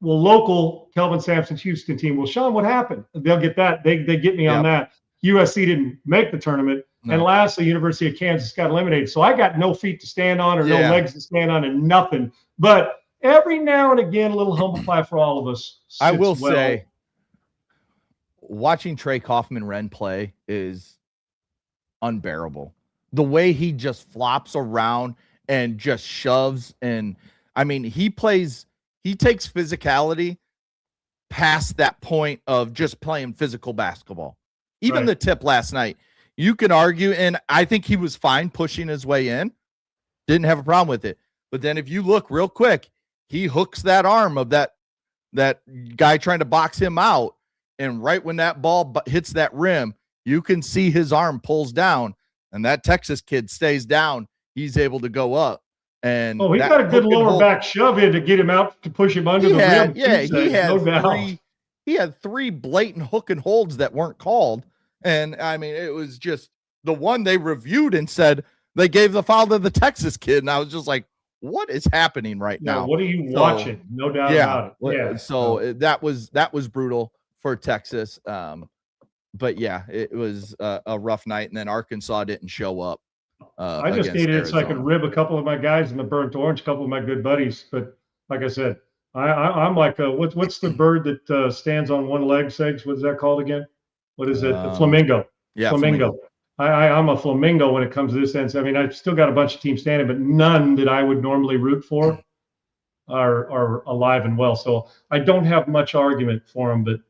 local Kelvin Sampson's Houston team. Well, Sean, what happened? They'll get that. They get me on that. USC didn't make the tournament. And lastly, University of Kansas got eliminated. So I got no feet to stand on or no legs to stand on and nothing. But every now and again, a little humble pie for all of us. I will say, watching Trey Kaufman-Renn play is unbearable. The way he just flops around and just shoves. And I mean, he takes physicality past that point of just playing physical basketball. Even the tip last night, you can argue, and I think he was fine pushing his way in. Didn't have a problem with it. But then if you look real quick, he hooks that arm of that guy trying to box him out. And right when that ball hits that rim, you can see his arm pulls down, and that Texas kid stays down. He's able to go up. And he got a good lower back shove in to get him out to push him under the rim. Yeah, he had 3 blatant hook and holds that weren't called. And I mean, it was just the one they reviewed and said they gave the foul to the Texas kid. And I was just like, what is happening right now? What are you watching? No doubt about it. Yeah. So that was brutal for Texas. But yeah, it was a rough night. And then Arkansas didn't show up. I just needed it so I could rib a couple of my guys in the burnt orange, a couple of my good buddies. But like I said, I'm like, what's the bird that stands on one leg, Segs? What is that called again? What is it? The flamingo. Yeah, flamingo. I'm a flamingo when it comes to this end. I mean, I've still got a bunch of teams standing, but none that I would normally root for are alive and well. So I don't have much argument for them. But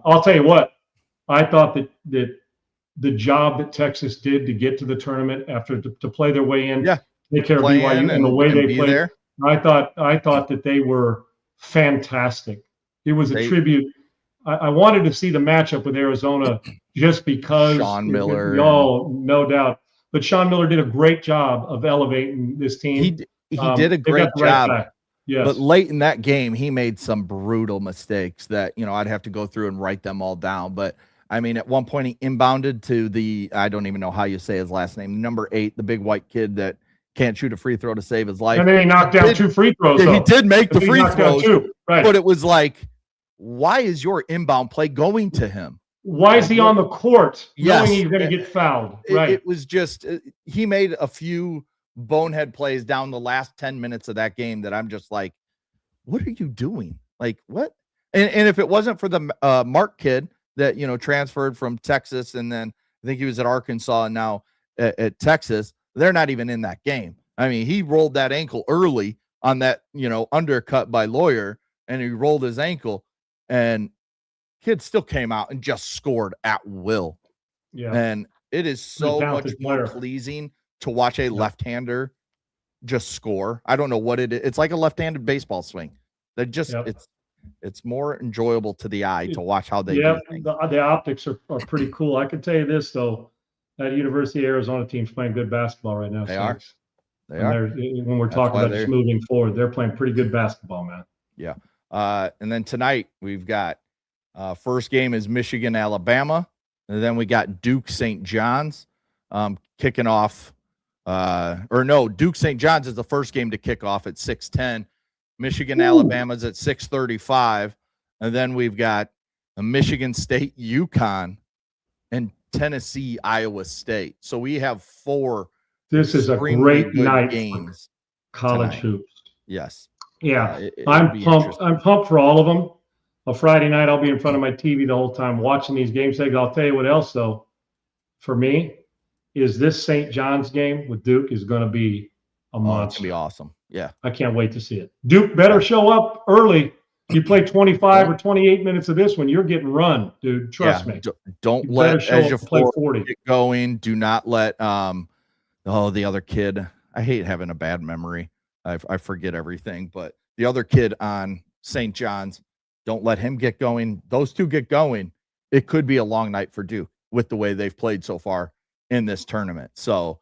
I'll tell you what, I thought that the job that Texas did to get to the tournament after to play their way in, take care of BYU, and the way they played there. I thought that they were fantastic. It was a tribute. I wanted to see the matchup with Arizona just because Sean Miller. No doubt. But Sean Miller did a great job of elevating this team. He did a great job. Yes. But late in that game, he made some brutal mistakes that, I'd have to go through and write them all down. But I mean, at one point he inbounded to I don't even know how you say his last name, number 8, the big white kid that can't shoot a free throw to save his life. And then he knocked down 2 free throws. He did make the free throws, right. But it was like, why is your inbound play going to him? Why is he on the court Yes. knowing he's going to get fouled? Right. It was just, he made a few bonehead plays down the last 10 minutes of that game that I'm just like, what are you doing? Like, what? And if it wasn't for the Mark kid that, transferred from Texas, and then I think he was at Arkansas and now at Texas, they're not even in that game. I mean, he rolled that ankle early on that, undercut by Lawyer, and he rolled his ankle, and kid still came out and just scored at will. Yeah. And it is so much more pleasing to watch a left-hander just score. I don't know what it is. It's like a left-handed baseball swing. That just it's more enjoyable to the eye to watch how they do things. The optics are pretty cool. I can tell you this though, that University of Arizona team's playing good basketball right now. They are. When we're talking about just moving forward, they're playing pretty good basketball, man. Yeah. And then tonight we've got first game is Michigan, Alabama, and then we got Duke St. John's kicking off. Duke St. John's is the first game to kick off at 6:10. Michigan, Alabama's at 6:35, and then we've got a Michigan State, UConn, and Tennessee, Iowa State. So we have 4. This is a great night games. College hoops. Yes. Yeah, I'm pumped. I'm pumped for all of them. A Friday night, I'll be in front of my TV the whole time watching these games. I'll tell you what else though, for me, is this St. John's game with Duke is going to be a monster. It's going to be awesome. Yeah. I can't wait to see it. Duke better show up early. You play 25 or 28 minutes of this one, you're getting run, dude. Trust me. Don't let Ejiofor get going. Do not let the other kid. I hate having a bad memory. I forget everything, but the other kid on St. John's, don't let him get going. Those two get going. It could be a long night for Duke with the way they've played so far in this tournament. So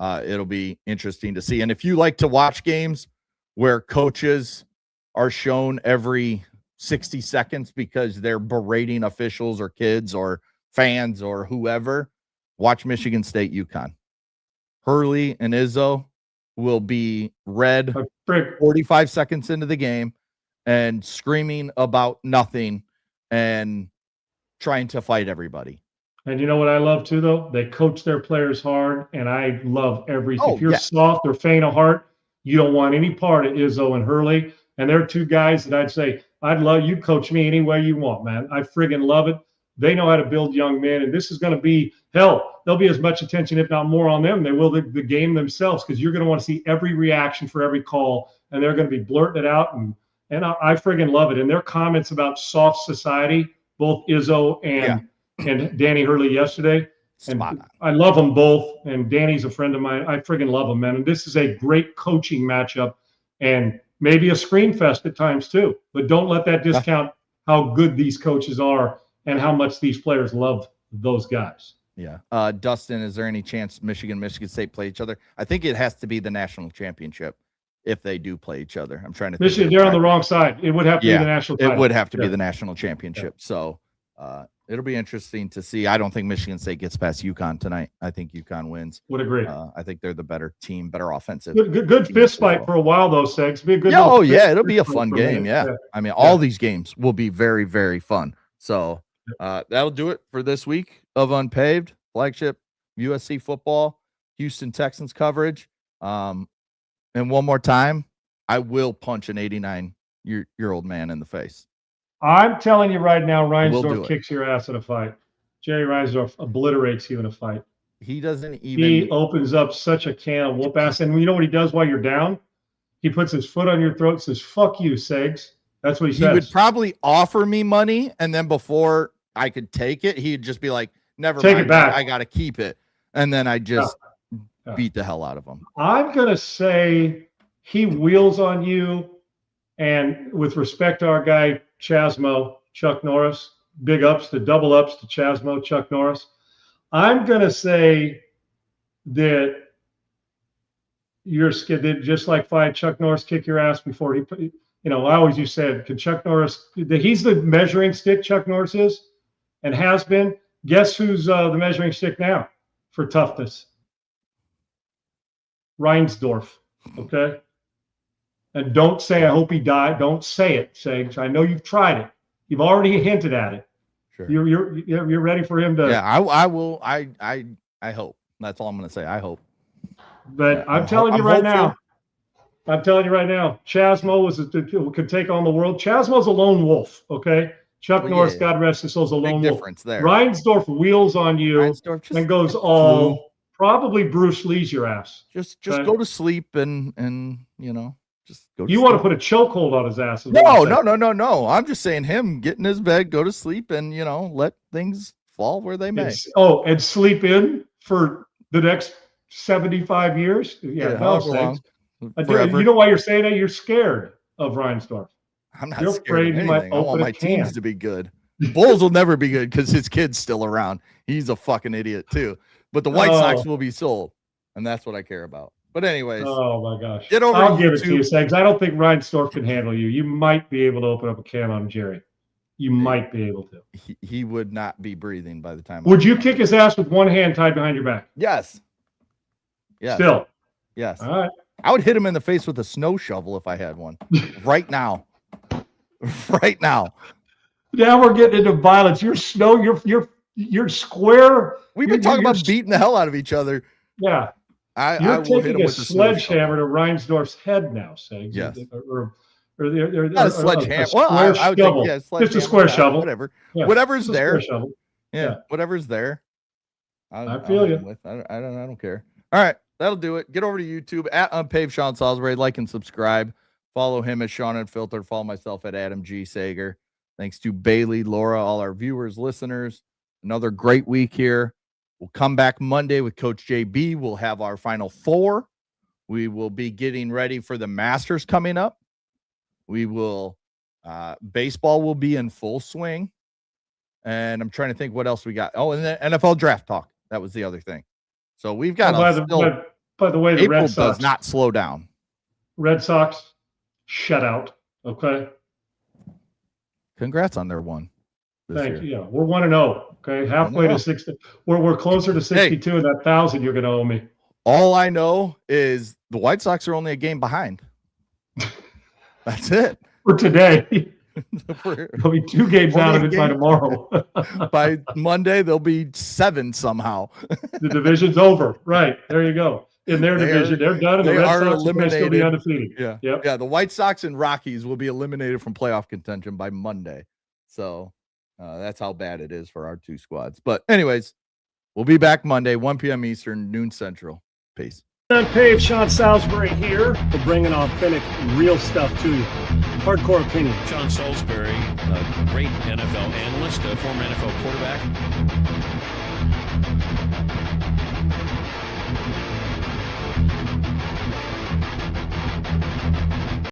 it'll be interesting to see. And if you like to watch games where coaches are shown every 60 seconds because they're berating officials or kids or fans or whoever, watch Michigan State, UConn. Hurley and Izzo will be read 45 seconds into the game and screaming about nothing and trying to fight everybody. And you know what I love too, though? They coach their players hard, and I love every. Oh, if you're yeah. soft or faint of heart, you don't want any part of Izzo and Hurley. And they're two guys that I'd say, I'd love you coach me any way you want, man. I friggin' love it. They know how to build young men, and this is going to be hell. There'll be as much attention, if not more, on them than they will the game themselves, because you're going to want to see every reaction for every call, and they're going to be blurting it out. And I friggin' love it. And their comments about soft society, both Izzo and Danny Hurley yesterday. And I love them both. And Danny's a friend of mine. I friggin' love him, man. And this is a great coaching matchup, and maybe a screen fest at times too. But don't let that discount how good these coaches are and how much these players love those guys. Yeah. Dustin, is there any chance Michigan State play each other? I think it has to be the national championship if they do play each other. I'm trying to think. Michigan, they're on the wrong side. It would have to be the national title. It would have to be the national championship. So it'll be interesting to see. I don't think Michigan State gets past UConn tonight. I think UConn wins. Would agree. I think they're the better team, better offensive. Good fist fight for a while, though, Segs. Be a good. It'll be a fun game. Yeah. I mean, all these games will be very, very fun. So that'll do it for this week of Unpaved, flagship USC football, Houston Texans coverage. And one more time, I will punch an 89-year-old man in the face. I'm telling you right now, Reinsdorf kicks your ass in a fight. Jerry Reinsdorf obliterates you in a fight. He doesn't even. He opens up such a can of whoop ass. And you know what he does while you're down? He puts his foot on your throat and says, "Fuck you, Segs." That's what he says. He would probably offer me money, and then before I could take it, he'd just be like, "Never mind, it back. I got to keep it." And then I just beat the hell out of him. I'm going to say he wheels on you. And with respect to our guy, Chasmo, Chuck Norris, big ups to double ups to Chasmo, Chuck Norris. I'm going to say that you're scared, just like Chuck Norris kick your ass before he, I always used to say, can Chuck Norris, he's the measuring stick, Chuck Norris is, and has been. Guess who's the measuring stick now for toughness? Reinsdorf, okay? And don't say, I hope he died. Don't say it, Segs. I know you've tried it. You've already hinted at it. Sure. You're ready for him to. Yeah, I will. I hope. That's all I'm going to say. I hope. But I'm telling you right now, Chasmo could take on the world. Chasmo's a lone wolf, okay? Chuck Norris, God rest his soul, is a lone wolf. There. Reinsdorf wheels on you and goes all probably Bruce Lee's your ass. Just go to sleep and just go. You want to put a chokehold on his ass? No. I'm just saying him get in his bed, go to sleep, and let things fall where they may. And sleep in for the next 75 years. Yeah, long. You know why you're saying that? You're scared of Reinsdorf. I'm not scared of anything. I want my teams to be good. Bulls will never be good because his kid's still around. He's a fucking idiot too. But the White Sox will be sold, and that's what I care about. But anyways, oh my gosh, I'll give it to you, Segs. I don't think Reinsdorf can handle you. You might be able to open up a can on Jerry. You might be able to. He would not be breathing by the time. Would you kick his ass with one hand tied behind your back? Yes. Yeah. Still. Yes. All right. I would hit him in the face with a snow shovel if I had one. Right now. Right now. Now we're getting into violence. You're square. We've been talking about beating the hell out of each other. Yeah. You're taking a sledgehammer to Reinsdorf's head now, Segs. Yes. Not a sledgehammer. I would think, just a square shovel. Whatever. Yeah. Whatever's there. Yeah. Whatever's there. I feel you. I don't care. All right. That'll do it. Get over to YouTube at Unpaved Sean Salisbury. Like and subscribe. Follow him at Sean Unfiltered. Follow myself at Adam G. Sager. Thanks to Bailey, Laura, all our viewers, listeners. Another great week here. We'll come back Monday with Coach JB. We'll have our Final Four. We will be getting ready for the Masters coming up. We will, baseball will be in full swing. And I'm trying to think what else we got. Oh, and the NFL draft talk. That was the other thing. So we've got by the way, the April Red Sox does not slow down. Red Sox shutout. Okay. Congrats on their one. Thank you. Yeah, we're 1-0. Okay, halfway to 60. We're closer to 62 and that 1,000 you're going to owe me. All I know is the White Sox are only a game behind. That's it for today. There'll be 2 games out of it by tomorrow. By Monday, there'll be 7 somehow. The division's over. Right. There you go. In their division, they're done, and the Red Sox are going to still be undefeated. Yeah. Yep. Yeah. The White Sox and Rockies will be eliminated from playoff contention by Monday. So that's how bad it is for our 2 squads. But anyways, we'll be back Monday, 1 p.m. Eastern, noon Central. Peace. UNPAVED, Sean Salisbury here to bring an authentic, real stuff to you. Hardcore opinion. Sean Salisbury, a great NFL analyst, a former NFL quarterback.